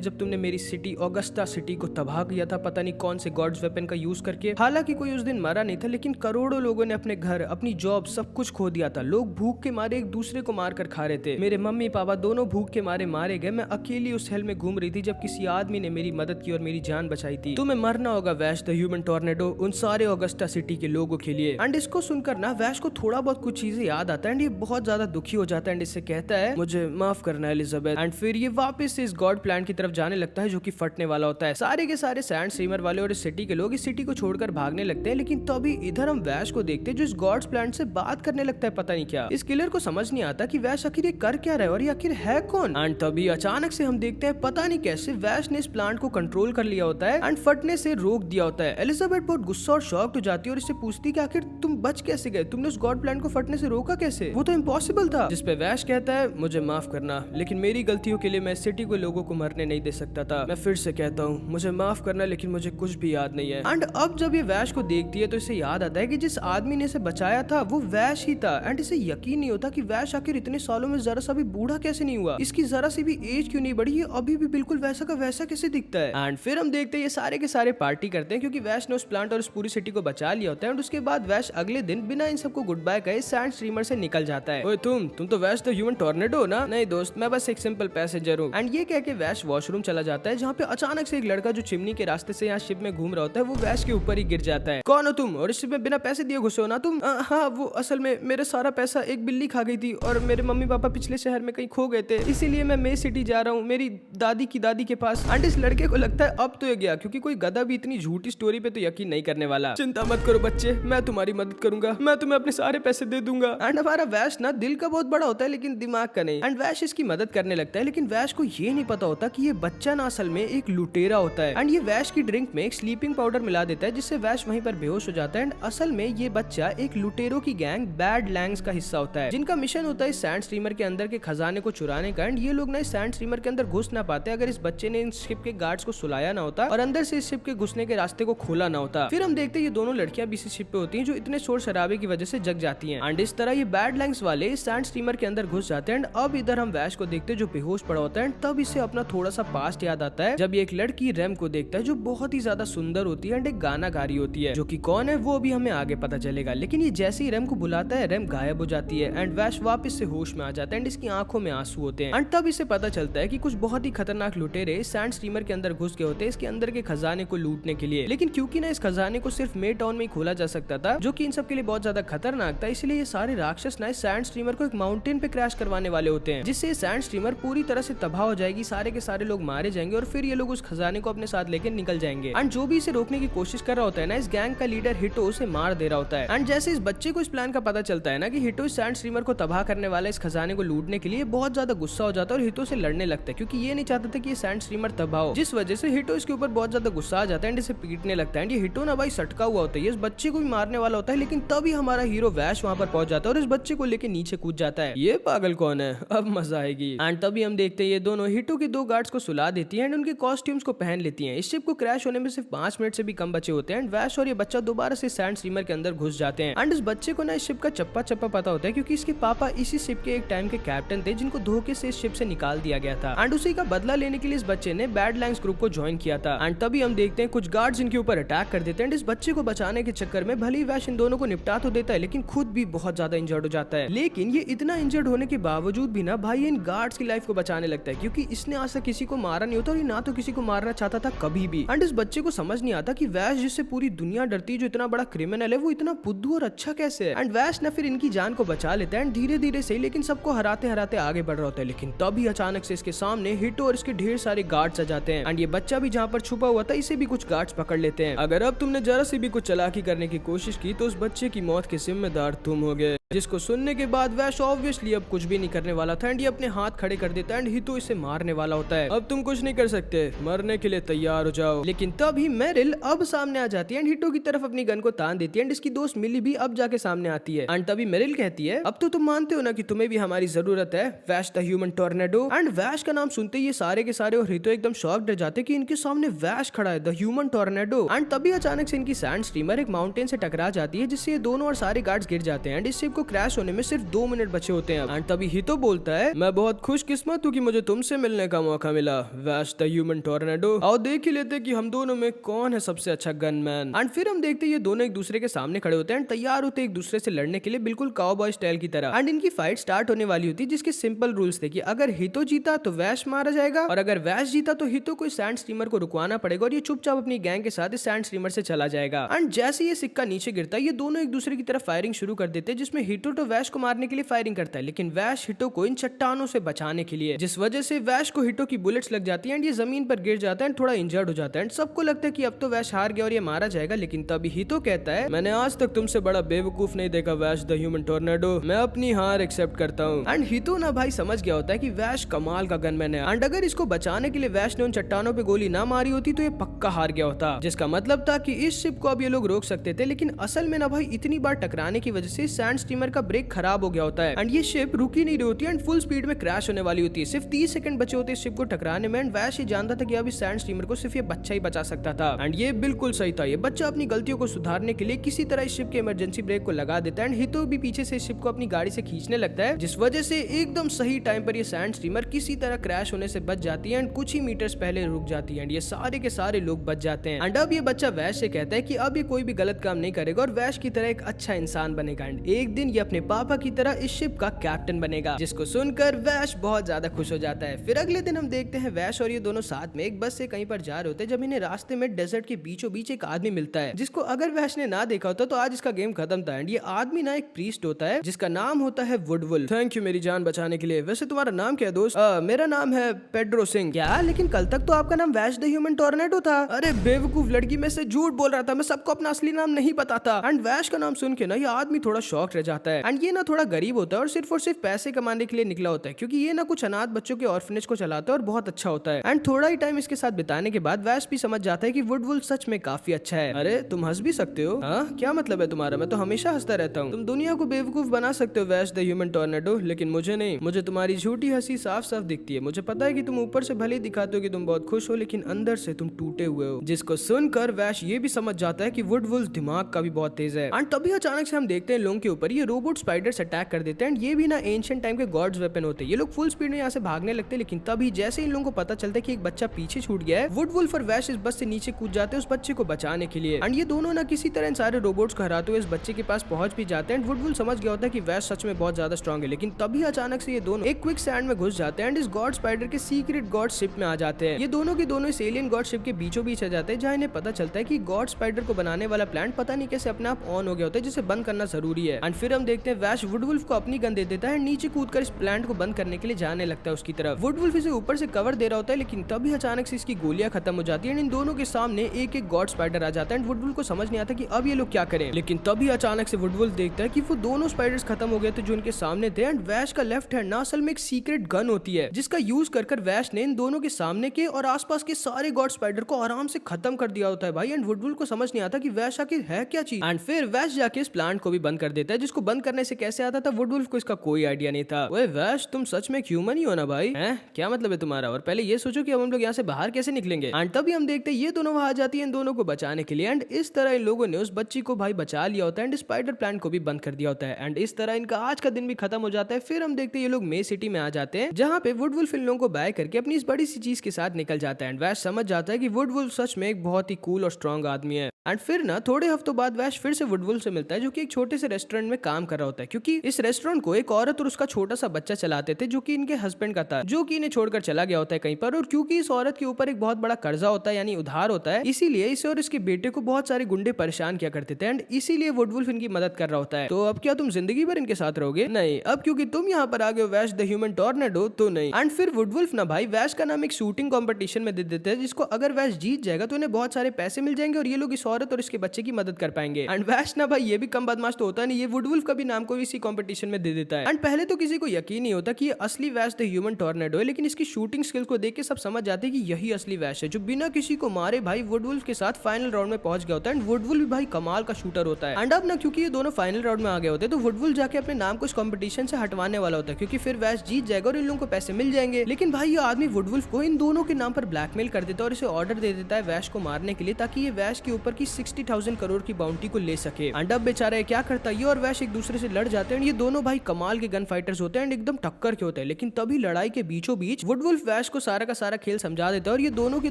जब तुमने मेरी सिटी ऑगस्टा सिटी को तबाह किया था पता नहीं कौन से गॉड्स वेपन का यूज करके? हालांकि कोई उस दिन मरा नहीं था, लेकिन करोड़ों लोगों ने अपने घर, अपनी जॉब, सब कुछ खो दिया था। लोग भूख के मारे एक दूसरे को मार कर खा रहे थे। मेरे मम्मी पापा दोनों भूख के मारे गए। मैं अकेली उस हेल में घूम रही थी जब किसी आदमी ने मेरी मदद की और मेरी जान बचाई थी। तुम्हें मरना होगा वैश द ह्यूमन टॉर्नेडो उन सारे ऑगस्टा सिटी के लोगों के लिए। एंड इसको सुनकर ना वैश को थोड़ा बहुत कुछ चीजें याद आता है एंड ये बहुत ज्यादा दुखी हो जाता है एंड इससे कहता है मुझे माफ करना एलिजाबेथ। एंड फिर ये वापस से इस गॉड प्लांट की तरफ जाने लगता है जो कि फटने वाला होता है। सारे के सारे सैंड स्ट्रीमर वाले और इस सिटी के लोग इस सिटी को छोड़कर भागने लगते हैं, लेकिन तभी इधर हम वैश को देखते हैं जो इस गॉड्स प्लांट से बात करने लगता है पता नहीं क्या। इस किलर को समझ नहीं आता कि वैश आखिर ये कर क्या रहा है और ये आखिर है कौन। एंड तभी अचानक से हम देखते हैं पता नहीं कैसे वैश ने इस प्लांट को कंट्रोल कर लिया होता है एंड फटने से रोक दिया होता है। एलिजाबेथ बहुत गुस्सा और शॉक्ड हो जाती है और इससे पूछती है कि आखिर तुम बच कैसे गए, तुमने उस गॉड प्लांट को फटने से रोका कैसे, वो तो इम्पॉसिबल था। जिस पे वैश कहता है मुझे माफ करना, लेकिन मेरी गलतियों के लिए मैं सिटी के लोगों को मरने नहीं दे सकता था। मैं फिर से कहता हूँ मुझे माफ करना, लेकिन मुझे कुछ भी याद नहीं है। एंड अब जब ये वैश को देखती है तो इसे याद आता है कि जिस आदमी ने इसे बचाया था वो वैश ही था एंड इसे यकीन नहीं होता कि वैश आखिर इतने सालों में जरा सा भी बूढ़ा कैसे नहीं हुआ, इसकी जरा सी भी एज क्यों नहीं बढ़ी, ये अभी भी बिल्कुल वैसा का वैसा कैसे दिखता है। एंड फिर हम देखते हैं ये सारे के सारे पार्टी करते हैं क्योंकि वैश ने उस प्लांट और उस पूरी सिटी को बचा लिया होता है। एंड उसके बाद वैश अगले दिन बिना इन सबको गुड बाय कहे सैंड स्ट्रीमर से निकल जाता है। ओए तुम तो वैश द ह्यूमन टॉर्नेडो ना? नहीं दोस्त, मैं बस एक सिंपल पैसेंजर हूँ। एंड ये कह के वैश वॉशरूम चला जाता है जहाँ पे अचानक से एक लड़का जो चिमनी के रास्ते से यहाँ शिप में घूम रहा होता है वो वैश के ऊपर ही गिर जाता है। कौन हो तुम और इस शिप में बिना पैसे दिए घुसे हो ना तुम? हाँ, वो असल में मेरा सारा पैसा एक बिल्ली खा गई थी और मेरे मम्मी पापा पिछले शहर में कहीं खो गए थे, इसीलिए मैं मे सिटी जा रहा हूँ मेरी दादी की दादी के पास। एंड इस लड़के को लगता है अब तो ये गया, क्योंकि कोई गधा भी इतनी झूठी स्टोरी पे तो यकीन नहीं करने वाला। चिंता मत करो बच्चे, मैं तुम्हारी मदद करूंगा, मैं तुम्हें अपने सारे पैसे दे दूंगा। एंड हमारा वैश ना दिल का बहुत बड़ा होता है लेकिन दिमाग का नहीं। एंड वैश इसकी मदद करने लगता है, लेकिन वैश को ये नहीं पता होता कि ये बच्चा ना असल में एक लुटेरा होता है। एंड ये वैश की ड्रिंक में एक स्लीपिंग पाउडर मिला देता है जिससे वैश वहीं पर बेहोश हो जाता है। एंड असल में ये बच्चा एक लुटेरों की गैंग बैड लैंग्स का हिस्सा होता है, जिनका मिशन होता है सैंड स्ट्रीमर के अंदर के खजाने को चुराने का। एंड ये लोग ना इस सैंड स्ट्रीमर के अंदर घुस ना पाते अगर इस बच्चे ने इन शिप के गार्ड्स को सुलाया ना होता और अंदर से इस शिप के घुसने के रास्ते को खोला ना होता। फिर हम देखते हैं ये दोनों लड़कियां भी इसी शिप पे होती हैं जो इतने शोर शराबे की वजह से जग जाती हैं। एंड इस तरह ये बैड लैंग्स वाले इस सैंड स्ट्रीमर के अंदर घुस जाते हैं। एंड अब इधर हम वैश को देखते हैं जो बेहोश पड़ा होता है। तब इसे अपना थोड़ा सा पास्ट याद आता है जब ये एक लड़की रेम को देखता है जो बहुत ही ज्यादा सुंदर होती है एंड एक गाना गा रही होती है, जो कि कौन है वो अभी हमें आगे पता चलेगा। लेकिन ये जैसे ही रेम को बुलाता है रेम गायब हो जाती है एंड वैश वापस से होश में आ जाता है एंड इसकी आंखों में आंसू होते हैं। एंड तब इसे पता चलता है कि कुछ बहुत ही खतरनाक लुटेरे सैंड स्ट्रीमर के अंदर घुस के होते हैं इसके अंदर के खजाने को लूटने के लिए। लेकिन क्योंकि ना इस खजाने को सिर्फ मे टाउन में ही खोला जा सकता था जो कि इन सब के लिए बहुत ज्यादा खतरनाक था, इसलिए ये सारे राक्षस ना सैंड स्ट्रीमर को एक माउंटेन पे क्रैश करवाने वाले होते हैं, जिससे सैंड स्ट्रीमर पूरी तरह से तबाह हो जाएगी, सारे के सारे लोग मारे जाएंगे और फिर ये लोग उस खजाने को अपने साथ लेकर निकल जाएंगे। एंड जो भी इसे रोकने की कोशिश कर रहा होता है ना, इस गैंग का लीडर हिटो उसे मार दे रहा होता है। एंड जैसे इस बच्चे को इस प्लान का पता चलता है ना कि हिटो इस सैंड स्ट्रीमर को तबाह करने वाला इस खजाने को लूटने के लिए बहुत ज्यादा गुस्सा हो जाता है और हिटो से लड़ने लगता है, क्योंकि ये नहीं चाहता था कि ये सैंड स्ट्रीमर तबाह हो, जिस वजह से हिटो इसके ऊपर बहुत ज्यादा गुस्सा आ जाता है एंड इसे पीटने लगता है। एंड ये हिटो ना भाई सटका हुआ होता है, ये इस बच्चे को भी मारने वाला होता है, लेकिन तभी हमारा हीरो वैश वहां पर पहुंच जाता है और इस बच्चे को लेके नीचे कूद जाता है। ये पागल कौन है, अब मजा आएगी। एंड तभी हम देखते हैं ये दोनों हिटो के दो गार्ड्स को सुला देती है एंड उनके कॉस्ट्यूम्स को पहन लेती है। इस शिप को क्रैश होने में सिर्फ 5 मिनट से भी कम बचे होते हैं एंड वैश और ये बच्चा दोबारा से सैंड स्ट्रीमर के अंदर घुस जाते हैं। एंड इस बच्चे को ना इस शिप का चप्पा चप्पा पता होता है, क्योंकि इसके पापा इसी शिप के एक टाइम के कैप्टन थे जिनको धोखे से इस शिप से निकाल दिया गया था। एंड उसी का बदला लेने के लिए इस बच्चे ने बैड लैंग्स ग्रुप को ज्वाइन किया था। एंड तभी हम देखते हैं कुछ गार्ड्स इनके ऊपर अटैक कर देते हैं। इस बच्चे को बचाने के चक्कर में भले ही वैश इन दोनों को निपटा तो देता है, लेकिन खुद भी बहुत ज्यादा इंजर्ड हो जाता है। लेकिन ये इतना इंजर्ड होने के बावजूद भी ना भाई इन गार्ड्स की लाइफ को बचाने लगता है, क्योंकि इसने आज तक किसी को मारा नहीं होता और ना तो किसी को मारना चाहता था कभी भी। एंड इस बच्चे को समझ नहीं आता कि वैश जिससे पूरी दुनिया डरती है, जो इतना बड़ा क्रिमिनल है, वो इतना बुद्धू और अच्छा कैसे है। एंड वैश ना फिर इनकी जान को बचा लेता है एंड धीरे धीरे से लेकिन सबको हराते हराते आगे बढ़ रहा होता है। लेकिन तभी अचानक से इसके सामने हिटो और इसके ढेर सारे गार्ड्स आ जाते हैं एंड ये बच्चा भी जहाँ पर छुपा हुआ था इसे भी कुछ गार्ड्स पकड़ लेते हैं। अगर अब तुमने जरा सी भी कुछ चालाकी करने की कोशिश की तो उस बच्चे की मौत के जिम्मेदार तुम होगे। जिसको सुनने के बाद वैश ऑब्वियसली अब कुछ भी नहीं करने वाला था एंड ये अपने हाथ खड़े कर देता है एंड हितो इसे मारने वाला होता है। अब तुम कुछ नहीं कर सकते, मरने के लिए तैयार हो जाओ। लेकिन तभी मेरिल अब सामने आ जाती है एंड हितो की तरफ अपनी गन को तान देती है एंड इसकी दोस्त मिली भी अब जाके सामने आती है एंड तभी मेरिल कहती है अब तो तुम मानते हो ना कि तुम्हें भी हमारी जरूरत है, वैश द ह्यूमन टोर्नेडो। एंड वैश का नाम सुनते ही ये सारे के सारे और हितो एकदम शॉक्ड रह जाते कि इनके सामने वैश खड़ा है, द ह्यूमन टोर्नेडो। एंड तभी अचानक से इनकी सैंड स्टीमर एक माउंटेन से टकरा जाती है जिससे ये दोनों और सारे गार्ड्स गिर जाते हैं एंड इस शिप को क्रैश होने में सिर्फ 2 मिनट बचे होते हैं। एंड तभी हितो बोलता है मैं बहुत खुशकिस्मत हूँ कि मुझे तुमसे मिलने का मौका मिला, वैश द ह्यूमन टोर्नेडो। और देख ही लेते कि हम दोनों में कौन है सबसे अच्छा गनमैन। एंड फिर हम देखते ये दोनों एक दूसरे के सामने खड़े होते हैं, तैयार होते एक दूसरे से लड़ने के लिए बिल्कुल काउबॉय स्टाइल की तरह। एंड इनकी फाइट स्टार्ट होने वाली होती है जिसके सिंपल रूल्स थे कि अगर हितो जीता तो वैश मारा जाएगा और अगर वैश जीता तो हितो को सैंड स्टीमर को रुकवाना पड़ेगा और ये चुपचाप अपनी गैंग के साथ इस सैंड स्टीमर से चला जाएगा। एंड जैसे ये सिक्का नीचे गिरता है ये दोनों एक दूसरे की तरफ फायरिंग शुरू कर देते हैं जिसमें हितो तो वैश को मारने के लिए फायरिंग करता है लेकिन वैश हितो को इन चट्टानों से बचाने के लिए, जिस वजह से वैश को हितो की बुलेट्स लग जाती है एंड ये जमीन पर गिर जाता है, थोड़ा इंजर्ड हो जाता है एंड सबको लगता है कि अब तो वैश हार गया और ये मारा जाएगा। लेकिन तभी हितो कहता है मैंने आज तक तुमसे बड़ा बेवकूफ नहीं देखा वैश द ह्यूमन टोर्नेडो, मैं अपनी हार एक्सेप्ट करता हूँ। एंड हितो ना भाई समझ गया होता है कि वैश कमाल का गनमैन है एंड अगर इसको बचाने के लिए वैश ने उन चट्टानों पे गोली ना मारी होती तो ये पक्का हार गया होता, जिसका मतलब था कि इस शिप को अब ये लोग रोक सकते थे। लेकिन असल में ना भाई इतनी बार टकराने की वजह से सैंड स्टीमर का ब्रेक खराब हो गया होता है एंड ये शिप रुकी नहीं रही होती एंड फुल स्पीड में क्रैश होने वाली होती है। सिर्फ 30 सेकंड बचे होते इस शिप को टकराने में एंड वैश ये जानता था कि अब इस सैंड स्टीमर को सिर्फ ये बच्चा ही बचा सकता था एंड ये बिल्कुल सही था। ये बच्चा अपनी गलतियों को सुधारने के लिए किसी तरह इस शिप के इमरजेंसी ब्रेक को लगा देता है एंड हितो भी पीछे से इस शिप को अपनी गाड़ी से खींचने लगता है, जिस वजह से एकदम सही टाइम पर ये सैंड स्टीमर किसी तरह क्रैश होने से बच जाती है एंड कुछ ही मीटर्स पहले रुक जाती है एंड ये सारे के सारे लोग बच जाते हैं। एंड अब ये बच्चा वैश से कहता है कि अब ये कोई भी गलत काम नहीं करेगा और वैश की तरह एक अच्छा इंसान बनेगा एंड एक दिन ये अपने पापा की तरह इस शिप का कैप्टन बनेगा, जिसको सुनकर वैश बहुत ज्यादा खुश हो जाता है। फिर अगले दिन हम देखते हैं वैश और ये दोनों साथ में एक बस से कहीं पर जा रहे होते हैं जब इन्हें रास्ते में डेजर्ट के बीचों बीच एक आदमी मिलता है जिसको अगर वैश ने ना देखा होता तो आज इसका गेम खत्म था। एंड ये आदमी ना एक प्रीस्ट होता है जिसका नाम होता है वुडवुल्फ। थैंक यू मेरी जान बचाने के लिए। वैसे तुम्हारा नाम क्या है दोस्त? मेरा नाम है पेड्रो सिंह। क्या? लेकिन कल तक तो आपका नाम वैश द ह्यूमन टोर्नेडो था। अरे बेवकूफ लड़की, मैं से झूठ बोल रहा था, मैं सबको अपना असली नाम नहीं पता था। एंड वैश का नाम सुन के ना ये आदमी थोड़ा शॉक रह जाता है एंड ये ना थोड़ा गरीब होता है और सिर्फ पैसे कमाने के लिए निकला होता है क्योंकि ये ना कुछ अनाथ बच्चों के ऑर्फनेज को चलाता है और बहुत अच्छा होता है। एंड थोड़ा ही टाइम इसके साथ बिताने के बाद वैश भी समझ जाता है कि वुडवुल्फ सच में काफी अच्छा है। अरे तुम हंस भी सकते हो? हाँ क्या मतलब है तुम्हारा? मैं तो हमेशा हंसता रहता हूँ। तुम दुनिया को बेवकूफ बना सकते हो वैश द ह्यूमन टोर्नेडो, लेकिन मुझे नहीं। मुझे तुम्हारी झूठी हंसी साफ साफ दिखती है। मुझे पता है कि तुम ऊपर से भले दिखाते हो कि तुम बहुत खुश हो लेकिन अंदर से तुम टूटे हुए हो। जिसको सुनकर वैश ये भी समझ जाता है कि वुडवुल्फ दिमाग का भी बहुत तेज है। एंड तभी अचानक से हम देखते हैं लोगों के ऊपर ये रोबोट स्पाइडर्स अटैक कर देते हैं एंड ये भी ना एंशिएंट टाइम के गॉड्स वेपन होते हैं। ये लोग फुल स्पीड में यहाँ से भागने लगते हैं लेकिन तभी जैसे इन लोगों को पता चलता है कि एक बच्चा पीछे छूट गया है, वुडवुल्फ और वैश इस बस से नीचे कूद जाते हैं उस बच्चे को बचाने के लिए। एंड ये दोनों ना किसी तरह इन सारे रोबोट्स को हराते हुए इस बच्चे के पास पहुंच भी जाते हैं। वुडवुल्फ समझ गया होता है कि वैश सच में बहुत ज्यादा स्ट्रॉन्ग है लेकिन तभी अचानक से ये दोनों एक क्विक सैंड में घुस जाते हैं एंड इस गॉड स्पाइडर के सीक्रेट गॉड शिप में आ जाते हैं। ये दोनों के दोनों इस एलियन गॉड शिप के बीचों बीच आ जाते हैं जहाँ इन्हें पता चलता है कि गॉड स्पाइडर को बनाने वाला प्लांट पता नहीं कैसे अपने आप ऑन हो गया होता है जिसे बंद करना जरूरी है। एंड फिर हम देखते हैं वैश वुडवुल्फ को अपनी गन दे देता है, नीचे कूदकर इस प्लांट को बंद करने के लिए जाने लगता है उसकी तरफ। वुडवुल्फ इसे ऊपर से कवर दे रहा होता है लेकिन तभी अचानक से इसकी गोलियां खत्म हो जाती है एंड इन दोनों के सामने एक एक गॉड स्पाइडर आ जाता है एंड वुडवुल्फ को समझ नहीं आता कि अब ये लोग क्या करें। लेकिन तभी अचानक से वुडवुल्फ देखता है कि वो दोनों स्पाइडर्स खत्म हो गए थे जो उनके सामने थे एंड वैश का लेफ्ट हैंड ना असल में एक सीक्रेट गन होती है जिसका यूज कर वैश ने इन दोनों के सामने के और आसपास के सारे गॉड स्पाइडर को आराम से खत्म कर दिया होता है भाई। एंड वुडवुल्फ को समझ नहीं आता कि वैश आखिर है क्या चीज। एंड फिर वैश जाके इस प्लांट को भी बंद कर देता है जिसको बंद करने से कैसे आता था वुडवुल्फ को इसका कोई आइडिया नहीं था। ओए वैश, तुम सच में ह्यूमन ही हो ना भाई? हैं? क्या मतलब है तुम्हारा? और पहले ये सोचो कि अब हम लोग यहाँ से बाहर कैसे निकलेंगे। एंड तभी हम देखते हैं ये दोनों वहां आ जाती है इन दोनों को बचाने के लिए एंड इस तरह इन लोगों ने उस बच्ची को भाई बचा लिया होता है एंड स्पाइडर प्लांट को भी बंद कर दिया होता है एंड इस तरह इनका आज का दिन भी खत्म हो जाता है। फिर हम देखते हैं ये लोग मे सिटी में आ जाते हैं जहाँ पे वुडवुल्फ इन लोगों को बाय करके अपनी इस बड़ी सी चीज के साथ निकल जाता है एंड वैश समझ जाता है कि वुडवुल्फ सच में एक बहुत ही कूल और स्ट्रॉन्ग आदमी है। एंड फिर ना थोड़े हफ्तों बाद वैश फिर से वुडवुल्फ से मिलता है, जो कि एक छोटे से रेस्टोरेंट में काम कर रहा होता है, क्योंकि इस रेस्टोरेंट को एक औरत और उसका छोटा सा बच्चा चलाते थे, जो कि इनके हस्बैंड का था, जो कि इन्हें छोड़कर चला गया होता है कहीं पर। और क्योंकि इस औरत के ऊपर एक बहुत बड़ा कर्जा होता है, यानी उधार होता है, इसीलिए इसे और इसके बेटे को बहुत सारे गुंडे परेशान किया करते थे, एंड इसीलिए वुडवुल्फ इनकी मदद कर रहा होता है। तो अब क्या तुम जिंदगी भर इनके साथ रहोगे? नहीं, अब क्योंकि तुम यहाँ पर आ गए हो वैश द ह्यूमन टॉर्नेडो, तो नहीं। एंड फिर वुडवुल्फ ना भाई वैश का नाम एक शूटिंग कॉम्पिटिशन में दे देते हैं, जिसको अगर वैश जीत जाएगा तो उन्हें बहुत सारे पैसे मिल जाएंगे और ये लोग इस औरत और इसके बच्चे की मदद कर पाएंगे। एंड वैश ना भाई ये भी कम बदमाश तो होता नहीं, ये वुडवुल्फ का भी नाम को इसी कंपटीशन में दे देता है। एंड पहले तो किसी को यकीन नहीं होता कि ये असली वैश द ह्यूमन टॉर्नेडो है, लेकिन इसकी शूटिंग स्किल को देख के सब समझ जाते हैं कि यही असली वैश है, जो बिना किसी को मारे भाई वुडवुल्फ के साथ फाइनल राउंड में पहुंच गया होता है। एंड वुडवुल्फ भी भाई कमाल का शूटर होता है। एंड अब ना क्योंकि ये दोनों फाइनल राउंड में आ गए होते हैं, तो वुडवुल्फ जाके अपने नाम को इस कंपटीशन से हटवाने वाला होता है, क्योंकि फिर वैश जीत जाएगा और इन लोगों को पैसे मिल जाएंगे। लेकिन भाई ये आदमी वुडवुल्फ को इन दोनों के नाम पर ब्लैकमेल कर देता है और इसे ऑर्डर दे देता है वैश को मारने के लिए, ताकि ये वैश के ऊपर की 60,000 करोड़ की बाउंटी को ले सके। एंड अब बेचारा है क्या करता है, ये और वैश एक दूसरे से लड़ जाते हैं। ये दोनों भाई कमाल के गन फाइटर्स होते हैं एंड एकदम टक्कर के होते हैं। लेकिन तभी लड़ाई के बीचों बीच वुडवुल्फ वैश को सारा का सारा खेल समझा देता है और ये दोनों के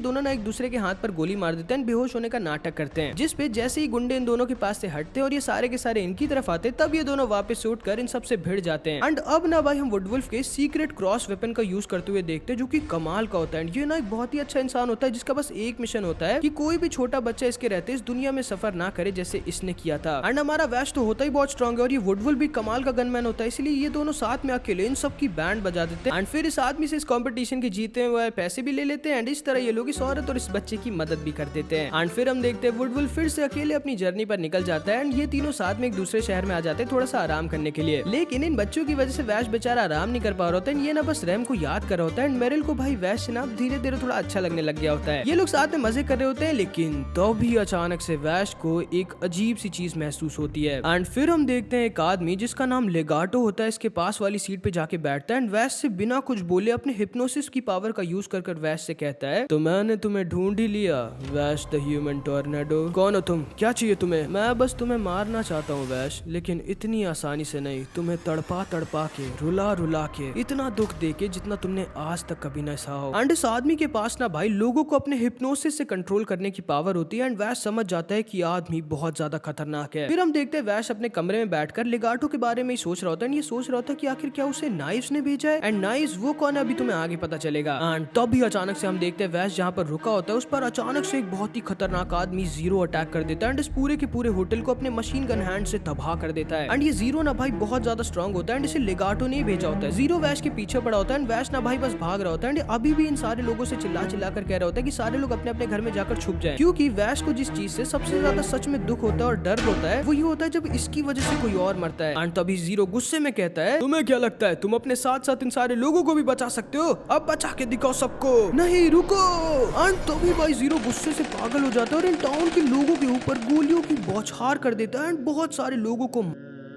दोनों ना एक दूसरे के हाथ पर गोली मार देते हैं, बेहोश होने का नाटक करते हैं। जिसपे जैसे ही गुंडे इन दोनों के पास से हटते हैं और ये सारे के सारे इनकी तरफ आते, तब ये दोनों वापस उठ कर इन सबसे भिड़ जाते हैं। एंड अब ना भाई हम वुडवुल्फ के सीक्रेट क्रॉस वेपन का यूज करते हुए देखते हैं, जो कि कमाल का होता है। ये ना एक बहुत ही अच्छा इंसान होता है, जिसका बस एक मिशन होता है कि कोई भी छोटा बच्चा इसके रहते इस दुनिया में सफर ना करे जैसे इसने किया था। एंड हमारा वैश तो होता ही बहुत स्ट्रॉन्ग है और ये वुडवुल्फ भी कमाल का गनमैन होता है, इसलिए ये दोनों साथ में अकेले इन सब की बैंड बजा देते हैं। एंड फिर इस आदमी से इस कंपटीशन के जीते हुए पैसे भी ले लेते हैं एंड इस तरह ये लोग इस औरत और इस बच्चे की मदद भी कर देते हैं। एंड फिर हम देखते हैं वुडवुल्फ फिर से अकेले अपनी जर्नी पर निकल जाता है एंड ये तीनों साथ में एक दूसरे शहर में आ जाते हैं थोड़ा सा आराम करने के लिए। लेकिन इन बच्चों की वजह से वैश बेचारा आराम नहीं कर पा रहा होता है। ये ना बस रैम को याद कर रहा होता है एंड मेरिल को भाई वैश से ना धीरे धीरे थोड़ा अच्छा लगने लग गया होता है। ये लोग साथ में मजे कर रहे होते हैं, लेकिन तो भी अचानक से वैश को एक अजीब सी चीज महसूस होती है। एंड फिर हम देखते हैं एक आदमी जिसका नाम लेगाटो होता है इसके पास वाली सीट पे जाके बैठता है एंड वैश से बिना कुछ बोले अपने हिप्नोसिस की पावर का यूज कर वैश से कहता है, तो मैंने तुम्हें ढूंढ ही लिया वैश द ह्यूमन टॉर्नेडो। कौन हो तुम? क्या चाहिए तुम्हें? मैं बस तुम्हें मारना चाहता हूँ वैश, लेकिन इतनी आसानी से नहीं। तुम्हें तड़पा तड़पा के, रुला रुला के, इतना दुख दे के जितना तुमने आज तक कभी न सहा हो। एंड इस आदमी के पास ना भाई लोगों को अपने हिप्नोसिस से कंट्रोल करने की पावर होती है एंड वैश समझ जाता है कि आदमी बहुत ज्यादा खतरनाक है। फिर हम देखते हैं वैश अपने कमरे में बैठकर लेगाटो के बारे में ही सोच रहा होता है। ये सोच रहा होता है कि आखिर क्या उसे नाइव्स ने भेजा है एंड नाइव्स वो कौन है अभी तुम्हें आगे पता चलेगा। एंड तभी अचानक से हम देखते हैं वैश जहाँ पर रुका होता है उस पर अचानक से एक बहुत ही खतरनाक आदमी जीरो अटैक कर देता है एंड इस पूरे के पूरे होटल को अपने मशीन गन हैंड से तबाह कर देता है। एंड ये जीरो ना भाई बहुत ज्यादा स्ट्रॉन्ग होता है एंड इसे लेगाटो ने भेजा होता है। जीरो वैश के पीछे पड़ा होता है एंड वैश ना भाई बस भाग रहा होता है एंड अभी भी इन सारे लोगों से चिल्ला चिल्ला कर कह रहा होता है कि सारे लोग अपने अपने घर में जाकर छुप जाएं, क्योंकि वैश को जिस चीज से सबसे ज्यादा सच में दुख होता है और डर होता है वो ये होता है जब इसकी वजह से कोई और मरता है। एंड तभी जीरो गुस्से में कहता है, तुम्हें क्या लगता है तुम अपने साथ साथ इन सारे लोगों को भी बचा सकते हो? अब बचा के दिखाओ सबको। नहीं रुको। एंड तभी भाई जीरो गुस्से से पागल हो जाता है और इन टाउन के लोगों के ऊपर गोलियों की बौछार कर देता है एंड बहुत सारे लोगों को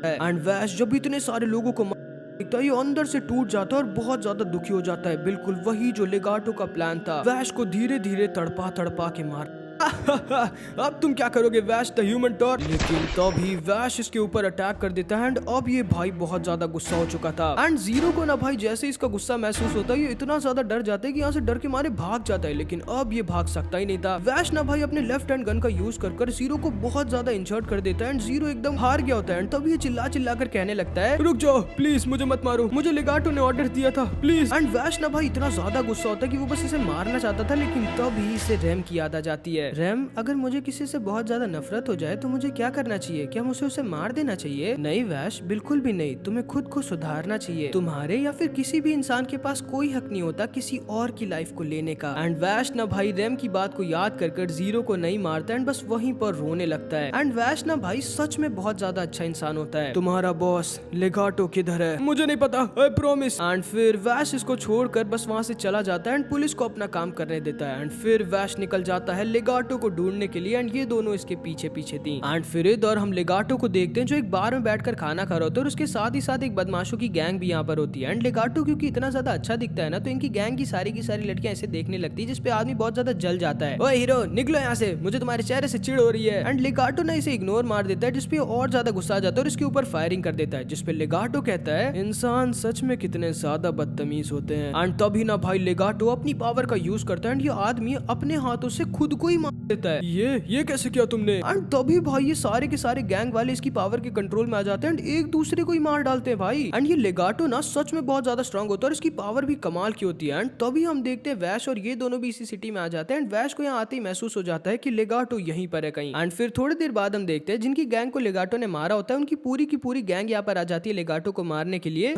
एंड वैश जब इतने सारे लोगों को दिखता है ये अंदर से टूट जाता है और बहुत ज्यादा दुखी हो जाता है। बिल्कुल वही जो लेगाटो का प्लान था, वैश को धीरे धीरे तड़पा तड़पा के मार। अब तुम क्या करोगे वैश द ह्यूमन टॉर? लेकिन तभी वैश इसके ऊपर अटैक कर देता है एंड अब ये भाई बहुत ज्यादा गुस्सा हो चुका था एंड जीरो को ना भाई जैसे इसका गुस्सा महसूस होता है ये इतना ज्यादा डर जाता है कि यहाँ से डर के मारे भाग जाता है। लेकिन अब ये भाग सकता ही नहीं था। वैश ना भाई अपने लेफ्ट हैंड गन का यूज कर जीरो को बहुत ज्यादा इंजर्ड कर देता है एंड जीरो एकदम हार गया होता है एंड तभी ये चिल्ला चिल्ला कर कहने लगता है, रुक जाओ प्लीज, मुझे मत मारो, मुझे लेगाटो ने ऑर्डर दिया था प्लीज। एंड वैश ना भाई इतना ज्यादा गुस्सा होता है कि वो बस इसे मारना चाहता था, लेकिन तभी इसे रैम की याद आ जाती है। रैम, अगर मुझे किसी से बहुत ज्यादा नफरत हो जाए तो मुझे क्या करना चाहिए? क्या मुझे उसे मार देना चाहिए? नहीं वैश, बिल्कुल भी नहीं। तुम्हें खुद को सुधारना चाहिए। तुम्हारे या फिर किसी भी इंसान के पास कोई हक नहीं होता किसी और की लाइफ को लेने का। एंड वैश ना भाई रैम की बात को याद कर जीरो को नहीं मारता एंड बस वहीं पर रोने लगता है। एंड वैश ना भाई सच में बहुत ज्यादा अच्छा इंसान होता है। तुम्हारा बॉस लेगाटो किधर है? मुझे नहीं पता, आई प्रॉमिस। एंड फिर वैश इसको छोड़कर बस वहाँ से चला जाता है एंड पुलिस को अपना काम करने देता है। एंड फिर वैश निकल जाता है लेगाटो को ढूंढने के लिए एंड ये दोनों इसके पीछे पीछे थी। एंड फिर इधर हम लेगाटो को देखते हैं जो एक बार में बैठकर खाना खा रहा होता है और उसके साथ ही साथ एक बदमाशों की गैंग भी यहाँ पर होती है। एंड लेगाटो क्योंकि इतना ज्यादा अच्छा दिखता है ना, तो इनकी गैंग की सारी लड़कियां ऐसे देखने लगती है, जिसपे आदमी बहुत ज्यादा जल जाता है। ओए हीरो निकलो यहाँ से, मुझे तुम्हारे चेहरे से चिढ़ हो रही है। एंड लेगाटो ना इसे इग्नोर मार देता है, जिसपे और ज्यादा गुस्सा आ जाता है और इसके ऊपर फायरिंग कर देता है, जिसपे लेगाटो कहता है, इंसान सच में कितने ज्यादा बदतमीज होते हैं। एंड तभी ना भाई लेगाटो अपनी पावर का यूज करता है एंड ये आदमी अपने हाथों से खुद को ही देता है। ये कैसे किया तुमने? एंड तभी भाई ये सारे के सारे गैंग वाले इसकी पावर के कंट्रोल में आ जाते हैं एंड एक दूसरे को ही मार डालते हैं भाई। एंड ये लेगाटो ना सच में बहुत ज्यादा स्ट्रांग होता है और इसकी पावर भी कमाल की होती है। एंड तभी हम देखते हैं वैश और ये दोनों भी इसी सिटी में आ जाते हैं एंड वैश को यहाँ आते ही महसूस हो जाता है कि लेगाटो यहीं पर है कहीं। एंड फिर थोड़ी देर बाद हम देखते हैं जिनकी गैंग को लेगाटो ने मारा होता है उनकी पूरी की पूरी गैंग यहाँ पर आ जाती है लेगाटो को मारने के लिए।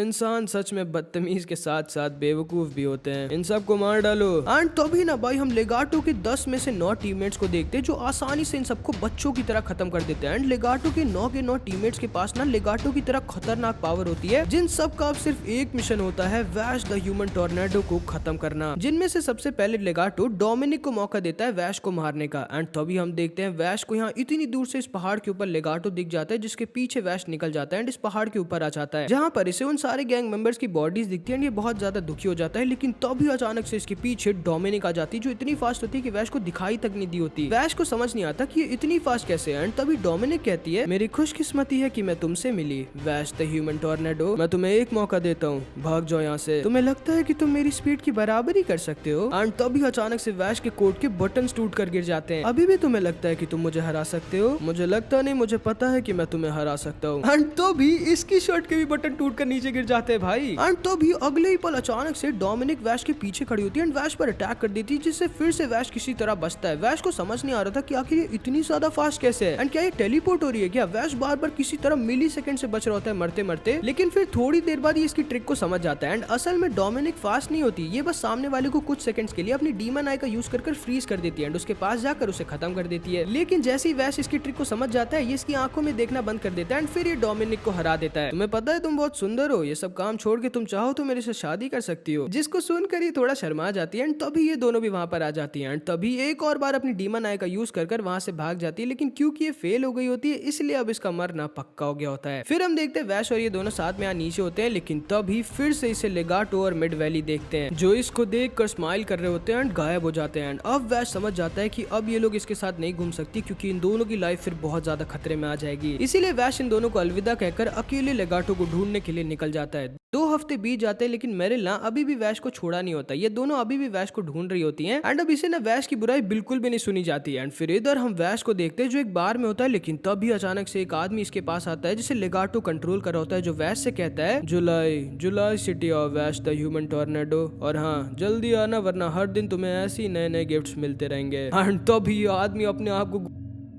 इंसान सच में बदतमीज के साथ साथ बेवकूफ भी होते हैं, इन सब को मार डालो। एंड तभी ना भाई हम लेगाटो के 10 में से 9 टीममेट्स को देखते हैं जो आसानी से इन सबको बच्चों की तरह खत्म कर देते हैं। एंड लेगाटो के 9 टीममेट्स के पास ना लेगाटो की तरह खतरनाक पावर होती है जिन सब का अब सिर्फ एक मिशन होता है, वैश द ह्यूमन टॉर्नेडो को खत्म करना। जिनमें से सबसे पहले लेगाटो डोमिनिक को मौका देता है वैश को मारने का। एंड तभी हम देखते हैं वैश को यहाँ इतनी दूर से इस पहाड़ के ऊपर लेगाटो दिख जाता है जिसके पीछे वैश निकल जाता है एंड इस पहाड़ के ऊपर आ जाता है जहाँ पर इसे उन सारे गैंग मेंबर्स की बॉडीज दिखती है। ये बहुत ज्यादा दुखी हो जाता है लेकिन तभी अचानक से इसके पीछे डोमिनिक आ जाती है जो इतनी फास्ट होती है कि वैश को दिखाई तक नहीं दी होती। वैश को समझ नहीं आता कि ये इतनी फास्ट कैसे है। एंड तभी डोमिनिक कहती है मेरी खुशकिस्मती है कि मैं तुमसे मिली वैश द ह्यूमन टॉर्नेडो, मैं तुम्हें एक मौका देता हूँ, भाग जाओ यहाँ से, तुम्हें लगता है कि तुम मेरी स्पीड की बराबरी कर सकते हो। एंड तभी अचानक से वैश के कोट के बटन्स टूट कर गिर जाते हैं। अभी भी तुम्हें लगता है कि तुम मुझे हरा सकते हो? मुझे लगता नहीं, मुझे पता है कि मैं तुम्हें हरा सकता हूँ। एंड तभी इसकी शर्ट के भी बटन टूट कर नीचे गिर जाते हैं भाई। एंड तभी अगले ही पल अचानक से डोमिनिक वैश के पीछे खड़ी होती है एंड वैश पर अटैक कर देती है जिससे फिर से वैश किसी तरह बचता है। वैश को समझ नहीं आ रहा था कि आखिर ये इतनी ज्यादा फास्ट कैसे है एंड क्या ये टेलीपोर्ट हो रही है क्या। वैश बार बार किसी तरह मिली सेकंड से बच रहा होता है मरते मरते, लेकिन फिर थोड़ी देर बाद ये इसकी ट्रिक को समझ जाता है। एंड असल में डोमिनिक फास्ट नहीं होती, ये बस सामने वाले को कुछ सेकंड्स के लिए अपनी डीमन आई का यूज कर फ्रीज कर देती है एंड उसके पास जाकर उसे खत्म कर देती है। लेकिन जैसे ही वैश इसकी ट्रिक को समझ जाता है ये इसकी आंखों में देखना बंद कर देता है एंड फिर ये डोमिनिक को हरा देता है। तुम्हें पता है तुम बहुत सुंदर हो, ये सब काम छोड़ के तुम चाहो तो मेरे से शादी कर सकती हो। जिसको सुनकर ये थोड़ा शर्मा जाती है एंड तभी ये दोनों भी वहां पर आ जाती है एंड तभी एक और बार अपनी डीमन आई का यूज कर वहां से भाग जाती है। लेकिन क्योंकि ये फेल हो गई होती है इसलिए अब इसका मरना पक्का हो गया होता है। फिर हम देखते हैं वैश और ये दोनों साथ में यहाँ नीचे होते हैं, लेकिन तभी फिर से इसे लेगाटो और मिड वैली देखते हैं जो इसको देखकर स्माइल कर रहे होते हैं एंड गायब हो जाते हैं। अब वैश समझ जाता है कि अब ये लोग इसके साथ नहीं घूम सकती क्योंकि इन दोनों की लाइफ फिर बहुत ज्यादा खतरे में आ जाएगी। इसीलिए वैश इन दोनों को अलविदा कहकर अकेले लेगाटो को ढूंढने के लिए निकल जाता है। 2 हफ्ते बीत जाते हैं लेकिन मेरिल ना अभी भी वैश को छोड़ा नहीं होता। ये दोनों अभी भी वैश को ढूंढ रही होती हैं एंड अब इसे ना वैश की बुराई बिल्कुल भी नहीं सुनी जाती है। एंड फिर इधर हम वैश को देखते हैं जो एक बार में होता है, लेकिन तभी अचानक से एक आदमी इसके पास आता है जिसे लेगाटो कंट्रोल कर रहा होता है जो वैश से कहता है जुलाई city of Vash the human tornado, और हाँ जल्दी आना वरना हर दिन तुम्हें ऐसे ही नए नए गिफ्ट्स मिलते रहेंगे। एंड तभी आदमी अपने आप को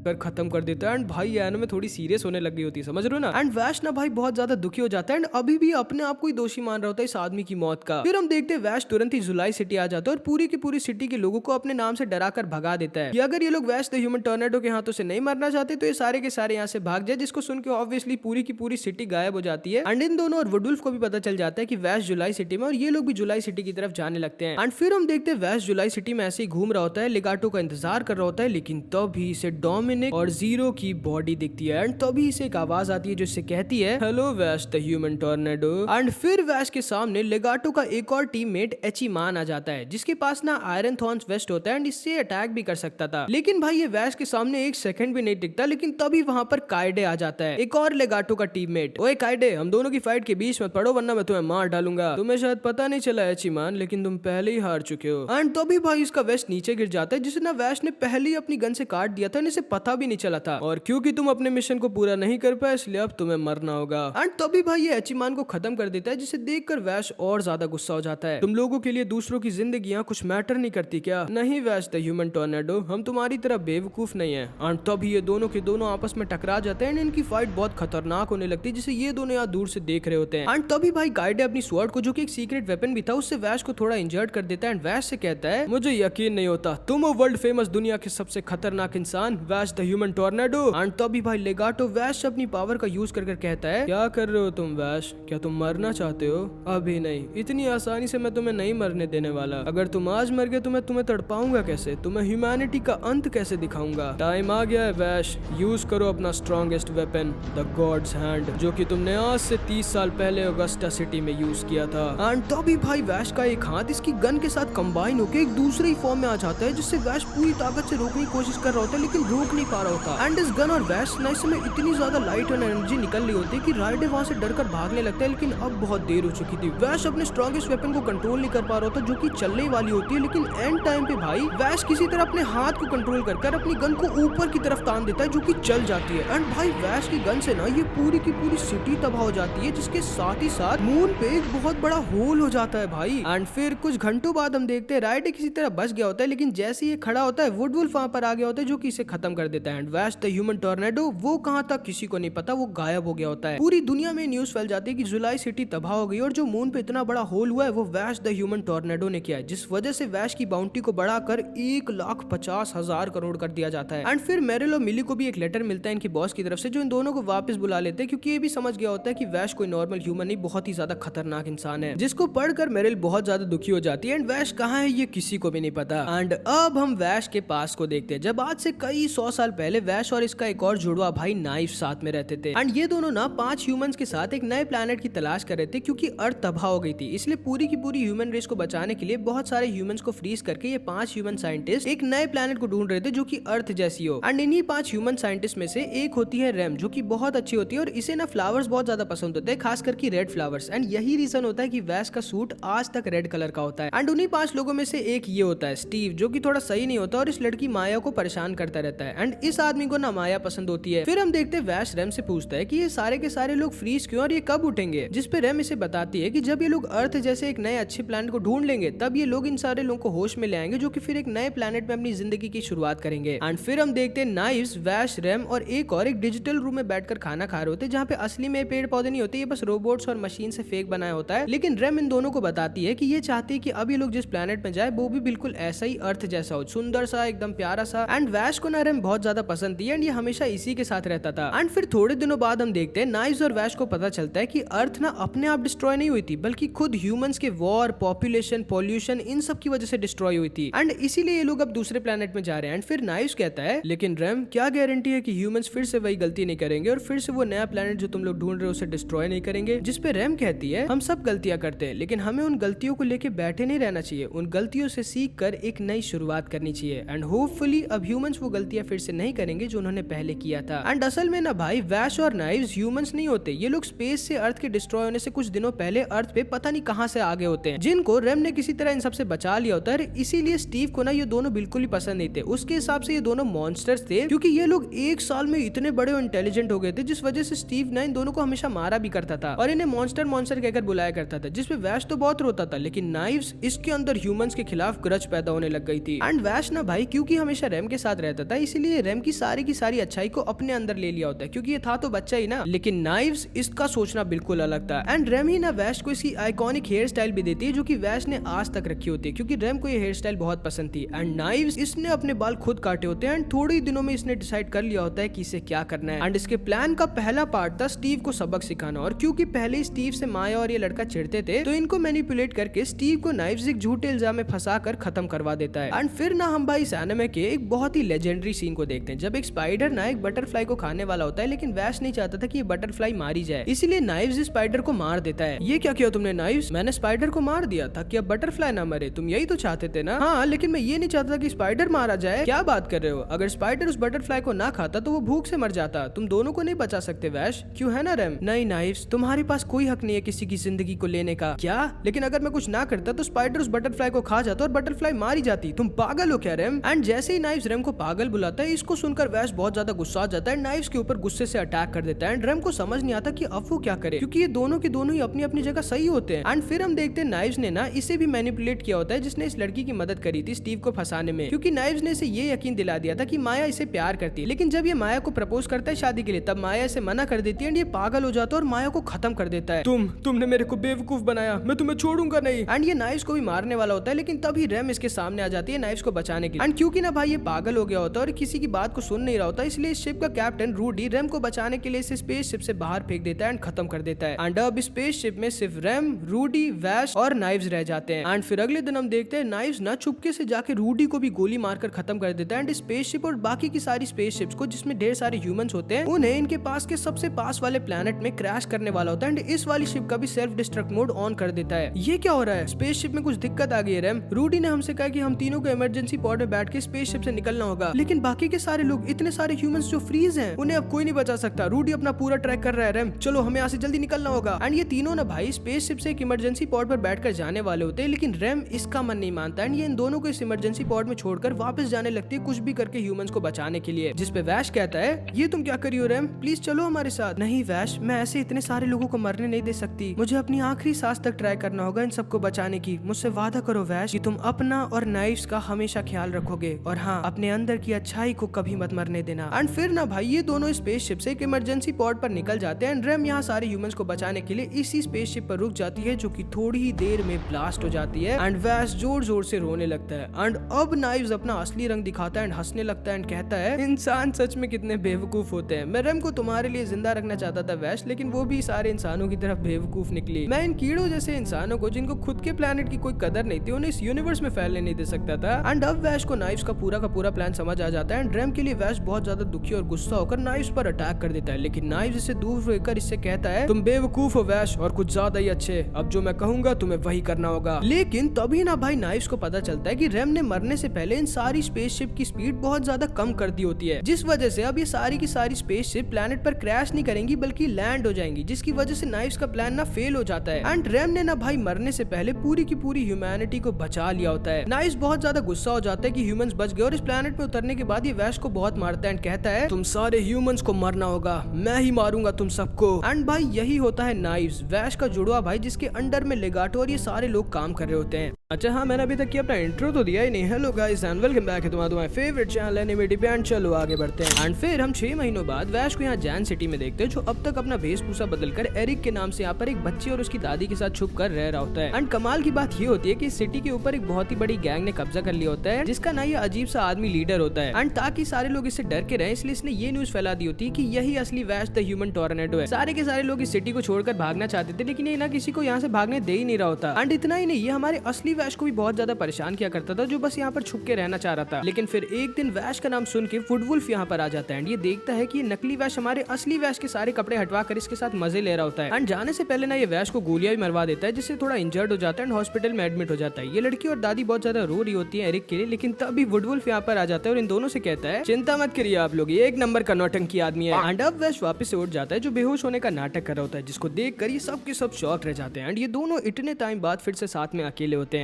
कर खत्म कर देता है एंड भाई यार में थोड़ी सीरियस होने लग गई होती है, समझ रहे हो ना। एंड वैश ना भाई बहुत ज्यादा दुखी हो जाता है एंड अभी भी अपने आप को ही दोषी मान रहा होता है इस आदमी की मौत का। फिर हम देखते हैं वैश तुरंत ही जुलाई सिटी आ जाता है और पूरी की पूरी सिटी के लोगों को अपने नाम से डरा कर भगा देता है कि अगर ये लोग वैश द ह्यूमन टॉर्नेडो के हाथों से नहीं मरना चाहते तो ये सारे के सारे यहाँ से भाग जाए। जिसको सुन के ऑब्वियसली पूरी की पूरी सिटी गायब हो जाती है एंड इन दोनों और वुडुल्फ को भी पता चल जाता है कि वैश जुलाई सिटी में और ये लोग भी जुलाई सिटी की तरफ जाने लगते हैं। एंड फिर हम देखते हैं वैश जुलाई सिटी में ऐसे ही घूम रहा होता है, लेगाटो का इंतजार कर रहा होता है, लेकिन तभी इसे डोमिनिक और जीरो की बॉडी दिखती है एंड तभी इसे एक आवाज आती है जो इससे कहती है hello Vaish the human tornado. And फिर वैश के सामने लेगाटो का एक और टीममेट एचिमान आ जाता है जिसके पास ना आयरन थॉर्न्स वेस्ट होता है एंड इससे अटैक भी कर सकता था। लेकिन भाई ये वैश के सामने एक सेकंड भी नहीं टिकता। लेकिन तभी वहां पर काइडे आ जाता है, एक और लेगाटो का टीममेट। ओए काइडे, हम दोनों की फाइट के बीच मत पड़ो वरना मैं तुम्हें मार डालूंगा। तुम्हें शायद पता नहीं चला एचिमान, लेकिन तुम पहले ही हार चुके हो। एंड तभी भाई इसका वेस्ट नीचे गिर जाता है जिसे ना वैश ने पहले ही अपनी गन से काट दिया था, इसे पता भी नहीं चला था। और क्योंकि तुम अपने मिशन को पूरा नहीं कर पाए इसलिए अब तुम्हें मरना होगा। एंड तभी भाई ये एचिमान को खत्म कर देता है जिसे देखकर वैश और ज्यादा गुस्सा हो जाता है। तुम लोगों के लिए दूसरों की जिंदगियां कुछ मैटर नहीं करती क्या? नहीं वैश द ह्यूमन टॉर्नेडो, हम तुम्हारी तरह बेवकूफ नहीं है। एंड तभी ये दोनों के दोनों आपस में टकरा जाते हैं। इनकी फाइट बहुत खतरनाक होने लगती है जिसे ये दोनों यहाँ दूर से देख रहे होते हैं। एंड तभी भाई काइडे अपनी स्वॉर्ड को, जो कि एक सीक्रेट वेपन भी था, उससे वैश को थोड़ा इंजर्ड कर देता है। एंड वैश से कहता है मुझे यकीन नहीं होता तुम हो वर्ल्ड फेमस दुनिया के सबसे खतरनाक इंसान वैश द ह्यूमन टॉर्नेडो। एंड तभी भाई लेगाटो वैश अपनी पावर का यूज कर कहता है क्या कर रहे हो तुम वैश? क्या तुम मरना चाहते हो? अभी नहीं, इतनी आसानी से मैं तुम्हें नहीं मरने देने वाला। अगर तुम आज मर गए तो मैं तुम्हें तड़पाऊंगा कैसे? तुम्हें ह्यूमैनिटी का अंत कैसे दिखाऊंगा? टाइम आ गया है वैश, यूज करो अपना strongest weapon the gods hand, जो कि तुमने आज से 30 साल पहले ऑगस्टा सिटी में यूज किया था। एंड तभी भाई वैश का एक हाथ इसकी गन के साथ कंबाइन होकर एक दूसरे ही फॉर्म में आ जाता है जिससे वैश पूरी ताकत से रोकने की कोशिश कर रहा होता है लेकिन रोक नहीं पा रहा होता। एंड इस गन और वैश ना इस समय इतनी ज्यादा लाइट और एनर्जी निकल रही होती है कि राइडर वहां से डरकर भागने लगता है, लेकिन अब बहुत देर हो चुकी थी। वैश अपने स्ट्रॉन्गेस्ट वेपन को कंट्रोल नहीं कर पा रहा होता जो कि चलने वाली होती है, लेकिन एंड टाइम पे भाई वैश किसी तरह अपने हाथ को कंट्रोल कर अपनी गन को ऊपर की तरफ तान देता है जो कि चल जाती है। एंड भाई वैश की गन से ना ये पूरी की पूरी सिटी तबाह हो जाती है, जिसके साथ ही साथ मून पे एक बहुत बड़ा होल हो जाता है भाई। एंड फिर कुछ घंटों बाद हम देखते हैं राइडर किसी तरह बच गया होता है, लेकिन जैसे ये खड़ा होता है वुडवुल्फ वहां पर आ गया होता है जो कि इसे खत्म कर देता है। And Vaish the human tornado वो कहां तक किसी को नहीं पता, वो गायब हो गया होता है। पूरी दुनिया में न्यूज फैल जाती है कि जुलाई सिटी तबाह हो गई और जो मून पे इतना बड़ा होल हुआ है वो वैश द ह्यूमन टॉर्नेडो ने किया है, जिस वजह से वैश की बाउंटी को बढ़ाकर 1,50,000 करोड़ कर दिया जाता है। एंड फिर मेरिल और मिली को भी एक लेटर मिलता है इनकी बॉस की तरफ से, जो इन दोनों को वापस बुला लेते हैं, क्योंकि ये भी समझ गया होता है कि वैश कोई नॉर्मल ह्यूमन नहीं, बहुत ही ज्यादा खतरनाक इंसान है, जिसको पढ़कर मेरिल बहुत ज्यादा दुखी हो जाती है। एंड वैश कहाँ है ये किसी को भी नहीं पता। एंड अब हम वैश के पास को देखते हैं, जब आज से कई 100 साल पहले वैश और इसका एक और जुड़वा भाई नाइफ साथ में रहते थे। एंड ये दोनों ना 5 ह्यूमंस के साथ एक नए प्लैनेट की तलाश कर रहे थे, क्योंकि अर्थ तबाह हो गई थी। इसलिए पूरी की पूरी ह्यूमन रेस को बचाने के लिए बहुत सारे ह्यूमंस को फ्रीज करके ये 5 ह्यूमन साइंटिस्ट एक नए प्लैनेट को ढूंढ रहे थे जो कि अर्थ जैसी हो। एंड इन्हीं 5 ह्यूमन साइंटिस्ट में से एक होती है रेम, जो कि बहुत अच्छी होती है और इसे ना फ्लावर्स बहुत ज्यादा पसंद होते हैं, खास करके रेड फ्लावर्स। एंड यही रीजन होता है कि वैश का सूट आज तक रेड कलर का होता है। एंड उन्हीं 5 लोगों में से एक ये होता है स्टीव, जो कि थोड़ा सही नहीं होता और इस लड़की माया को परेशान करता रहता है। एंड इस आदमी को ना माया पसंद होती है। फिर हम देखते हैं वैश रेम से पूछता है कि ये सारे के सारे लोग फ्रीज क्यों और ये कब उठेंगे, जिस पे रेम इसे बताती है कि जब ये लोग अर्थ जैसे एक नए अच्छे प्लैनेट को ढूंढ लेंगे तब ये लोग इन सारे लोगों को होश में ले आएंगे, जो कि फिर एक नए प्लैनेट में अपनी जिंदगी की शुरुआत करेंगे। एंड फिर हम देखते हैं नाइव्स, वैश, रेम और एक डिजिटल रूम में बैठकर खाना खा रहे होते हैं, जहाँ पे असली में पेड़ पौधे नहीं होते, ये बस रोबोट्स और मशीन से फेक बनाया होता है। लेकिन रेम इन दोनों को बताती है कि ये चाहती है कि अब ये लोग जिस प्लैनेट में जाए वो भी बिल्कुल ऐसा ही अर्थ जैसा हो, सुंदर सा, एकदम प्यारा सा। एंड वैश को ना रेम बहुत ज्यादा पसंद थी एंड ये हमेशा इसी के साथ रहता था। एंड फिर थोड़े दिनों बाद हम देखते हैं नाइव्स और वैश को पता चलता है कि अर्थ ना अपने आप डिस्ट्रॉय नहीं हुई थी, बल्कि खुद ह्यूमंस के वॉर, पॉपुलेशन, पॉल्यूशन, इन सब की वजह से डिस्ट्रॉय हुई थी। एंड इसीलिए ये लोग अब दूसरे प्लैनेट में जा रहे हैं। एंड फिर नाइव्स कहता है लेकिन रेम क्या गारंटी है कि ह्यूमंस फिर से वही गलती नहीं करेंगे और फिर से वो नया प्लैनेट जो तुम लोग ढूंढ रहे हो उसे डिस्ट्रॉय नहीं करेंगे। जिस पे रेम कहती है हम सब गलतियां करते हैं, लेकिन हमें उन गलतियों को लेके बैठे नहीं रहना चाहिए, उन गलतियों से सीख कर एक नई शुरुआत करनी चाहिए। एंड होपफुली अब ह्यूमंस वो गलतियां फिर से नहीं करेंगे जो उन्होंने पहले किया था। एंड असल में ना भाई वैश और नाइव्स ह्यूमंस नहीं होते, ये लोग स्पेस से अर्थ के डिस्ट्रॉय होने से कुछ दिनों पहले अर्थ पे पता नहीं कहां से आगे होते हैं, जिनको रेम ने किसी तरह इन सबसे बचा लिया होता है। इसीलिए स्टीव को ना ये दोनों बिल्कुल ही पसंद नहीं थे। उसके हिसाब से ये दोनों मॉन्स्टर्स थे, क्योंकि ये लोग एक साल में इतने बड़े और इंटेलिजेंट हो गए थे, जिस वजह से स्टीव ना इन दोनों को हमेशा मारा भी करता था और इन्हें मॉन्स्टर मॉन्स्टर कहकर बुलाया करता था, जिसपे वैश तो बहुत रोता था, लेकिन नाइव्स इसके अंदर ह्यूमंस के खिलाफ ग्रज पैदा होने लग गई थी। एंड वैश ना भाई क्योंकि हमेशा रेम के साथ रहता था, इसीलिए रेम की सारी अच्छाई को अपने अंदर ले लिया होता है, क्योंकि ये था तो बच्चा ही ना। लेकिन नाइव्स इसका सोचना बिल्कुल अलग था। एंड रेम ही ना वैश को इसकी आइकॉनिक हेयर स्टाइल भी देती है, जो कि वैश ने आज तक रखी होती है, क्योंकि रेम को ये हेयर स्टाइल बहुत पसंद थी। एंड नाइव्स इसने अपने बाल खुद काटे होते हैं एंड थोड़े ही दिनों में इसने डिसाइड कर लिया होता है कि इसे क्या करना है। एंड इसके प्लान का पहला पार्ट था स्टीव को सबक सिखाना, और क्योंकि पहले स्टीव से माया और ये लड़का चिढ़ते थे, तो इनको मैनिपुलेट करके स्टीव को नाइव्स एक झूठे इल्जाम में फंसा कर खत्म करवा देता है। एंड फिर ना हम भाई इस एनिमे के एक बहुत ही लेजेंडरी सीन को देखते हैं, जब एक स्पाइडर ना एक बटरफ्लाई को खाने वाला होता है, लेकिन वैश नहीं चाहता था कि ये बटरफ्लाई मारी जाए, इसीलिए नाइव्स इस स्पाइडर को मार देता है। ये क्या किया तुमने नाइव्स? मैंने स्पाइडर को मार दिया था कि अब बटरफ्लाई ना मरे, तुम यही तो चाहते थे ना? हाँ, लेकिन मैं ये नहीं चाहता था कि स्पाइडर मारा जाए। क्या बात कर रहे हो? अगर स्पाइडर उस बटरफ्लाई को ना खाता तो वो भूख से मर जाता, तुम दोनों को नहीं बचा सकते वैश, क्यों है ना रेम? नहीं नाइव्स, तुम्हारे पास कोई हक नहीं है किसी की जिंदगी को लेने का। क्या? लेकिन अगर मैं कुछ ना करता तो स्पाइडर उस बटरफ्लाई को खा जाता और बटरफ्लाई मारी जाती, तुम पागल हो क्या रेम? एंड जैसे ही नाइव्स रेम को पागल बुलाता है, इसको सुनकर वैश बहुत ज्यादा गुस्सा आ जाता है, नाइव्स के ऊपर गुस्से से अटैक कर देता है। एंड रेम को समझ नहीं आता कि अब वो क्या करे, क्योंकि ये दोनों के दोनों ही अपनी अपनी जगह सही होते हैं। एंड फिर हम देखते हैं नाइव्स ने ना इसे भी मैनिपुलेट किया होता है, जिसने इस लड़की की मदद करी थी स्टीव को फंसाने में, क्योंकि नाइव्स ने इसे ये यकीन दिला दिया था कि माया इसे प्यार करती है। लेकिन जब ये माया को प्रपोज करता है शादी के लिए, तब माया इसे मना कर देती है एंड ये पागल हो जाता है और माया को खत्म कर देता है। तुमने मेरे को बेवकूफ बनाया, मैं तुम्हें छोड़ूंगा नहीं। एंड ये नाइव्स को भी मारने वाला होता है, लेकिन तभी रेम इसके सामने आ जाती है नाइव्स को बचाने के लिए। एंड क्योंकि ना भाई ये पागल हो गया होता है और किसी की बात को सुन नहीं रहा होता, इसलिए इस शिप का कैप्टन रूडी रेम को बचाने के लिए इसे स्पेस शिप से बाहर फेंक देता है एंड खत्म कर देता है। एंड अब स्पेस शिप में सिर्फ रेम, रूडी, वैश और नाइव्स रह जाते हैं। एंड फिर अगले दिन हम देखते हैं नाइव्स ना चुपके से जाके रूडी को भी गोली मारकर खत्म कर देता है। एंड स्पेसशिप और बाकी की सारी स्पेसशिप्स को, जिसमें ढेर सारे ह्यूमंस होते हैं, उन्हें इनके पास के सबसे पास वाले प्लैनेट में क्रैश करने वाला होता है। एंड इस वाली शिप का भी सेल्फ डिस्ट्रक्ट मोड ऑन कर देता है। ये क्या हो रहा है? स्पेसशिप में कुछ दिक्कत आ गई है रेम। रूडी ने हमसे कहा कि हम तीनों को इमरजेंसी पॉड में बैठ के स्पेसशिप से निकलना होगा, लेकिन बाकी बाकी के सारे लोग, इतने सारे ह्यूमंस जो फ्रीज हैं, उन्हें अब कोई नहीं बचा सकता। रूडी अपना पूरा ट्रैक कर रहा है। रैम चलो हमें यहाँ से जल्दी निकलना होगा। एंड ये तीनों ना भाई स्पेसशिप से एक इमरजेंसी पॉड पर बैठकर जाने वाले होते हैं, लेकिन रैम इसका मन नहीं मानता एंड ये इन दोनों को इस इमरजेंसी पॉड में छोड़कर वापस जाने लगती है कुछ भी करके ह्यूमंस को बचाने के लिए। जिस पे वैश कहता है ये तुम क्या करी हो रैम, प्लीज चलो हमारे साथ। नहीं वैश, मैं ऐसे इतने सारे लोगों को मरने नहीं दे सकती, मुझे अपनी आखिरी सांस तक ट्राई करना होगा इन सबको बचाने की। मुझसे वादा करो वैश कि तुम अपना और नाइफ्स का हमेशा ख्याल रखोगे और हाँ अपने अंदर की अच्छाई को कभी मत मरने देना। एंड फिर ना भाई ये दोनों स्पेसशिप से एक इमरजेंसी पॉड पर निकल जाते हैं एंड रैम यहाँ सारे ह्यूमंस को बचाने के लिए इसी स्पेसशिप पर रुक जाती है जो कि थोड़ी ही देर में ब्लास्ट हो जाती है एंड वैश जोर जोर से रोने लगता है। एंड अब नाइव्स अपना असली रंग दिखाता है एंड हंसने लगता है एंड कहता है इंसान सच में कितने बेवकूफ होते हैं। मैं रैम को तुम्हारे लिए जिंदा रखना चाहता था वैश, लेकिन वो भी सारे इंसानों की तरफ बेवकूफ निकली। मैं इन कीड़ों जैसे इंसानों को जिनको खुद के प्लेनेट की कोई कदर नहीं थी उन्हें इस यूनिवर्स में फैलने नहीं दे सकता था। एंड अब वैश को नाइव्स का पूरा प्लान समझ आ जाता है एंड रैम के लिए वैश बहुत ज्यादा दुखी और गुस्सा होकर नाइव्स पर अटैक कर देता है, लेकिन नाइव्स इसे दूर रहकर इससे कहता है तुम बेवकूफ हो वैश और कुछ ज्यादा ही अच्छे, अब जो मैं कहूंगा तुम्हें वही करना होगा। लेकिन तभी ना भाई नाइव्स को पता चलता है कि रैम ने मरने से पहले इन सारी स्पेसशिप की स्पीड बहुत ज्यादा कम कर दी होती है, जिस वजह से अब ये सारी की सारी स्पेसशिप प्लेनेट पर क्रैश नहीं करेंगी बल्कि लैंड हो जाएंगी, जिसकी वजह से नाइव्स का प्लान ना फेल हो जाता है। एंड रैम ने ना भाई मरने से पहले पूरी की पूरी ह्यूमैनिटी को बचा लिया होता है। नाइव्स बहुत ज्यादा गुस्सा हो जाता है कि ह्यूमंस बच गए और इस प्लेनेट पे उतरने के बाद ये वैश को बहुत मारता है एंड कहता है तुम सारे ह्यूमंस को मरना होगा, मैं ही मारूंगा तुम सबको। एंड भाई यही होता है नाइव्स, वैश का जुड़वा भाई जिसके अंडर में लेगाटो और ये सारे लोग काम कर रहे होते हैं। अच्छा हाँ, मैंने अभी तक की अपना इंट्रो तो दिया ही नहीं। Hello guys and welcome back है तुम्हारा फेवरेट चैनल एनिमेटेड एंड चलो आगे बढ़ते हैं। एंड फिर हम 6 महीनों बाद वैश को यहाँ जैन सिटी में देखते हैं, जो अब तक अपना वेशभूषा बदलकर एरिक के नाम से यहाँ पर एक बच्ची और उसकी दादी के साथ छुप कर रह रहा होता है। एंड कमाल की बात ये होती है कि सिटी के ऊपर एक बहुत ही बड़ी गैंग ने कब्जा कर लिया होता है, जिसका ना ये अजीब सा आदमी लीडर होता है। एंड ताकि सारे लोग इससे डर के रहे इसलिए इसने ये न्यूज फैला दी होती है कि यही असली वैश द ह्यूमन टोर्नेडो है। सारे के सारे लोग इस सिटी को छोड़कर भागना चाहते थे, लेकिन ये ना किसी को यहाँ से भागने दे ही नहीं रहा होता। एंड इतना ही नहीं, ये हमारे असली वैश को भी बहुत ज्यादा परेशान किया करता था, जो बस यहाँ पर छुप के रहना चाह रहा था। लेकिन फिर एक दिन वैश का नाम सुन के वुडवुल्फ यहाँ पर आ जाता है एंड ये देखता है कि ये नकली वैश हमारे असली वैश के सारे कपड़े हटवा कर इसके साथ मजे ले रहा होता है। एंड जाने से पहले ना ये वैश को गोलियां भी मरवा देता है, जिससे थोड़ा इंजर्ड हो जाता है एंड हॉस्पिटल में एडमिट हो जाता है। ये लड़की और दादी बहुत ज्यादा रो रही होती है एरिक के लिए, लेकिन तभी वुडवुल्फ यहाँ पर आ जाता है और इन दोनों से कहता है चिंता मत करिए आप लोग, ये एक नंबर का नौटंकी आदमी है। एंड अब वैश वापस से उठ जाता है जो बेहोश होने का नाटक कर रहा होता है, जिसको देख कर ये सब के सब शॉक रह जाते हैं। एंड ये दोनों इतने टाइम बाद फिर से साथ में अकेले होते हैं।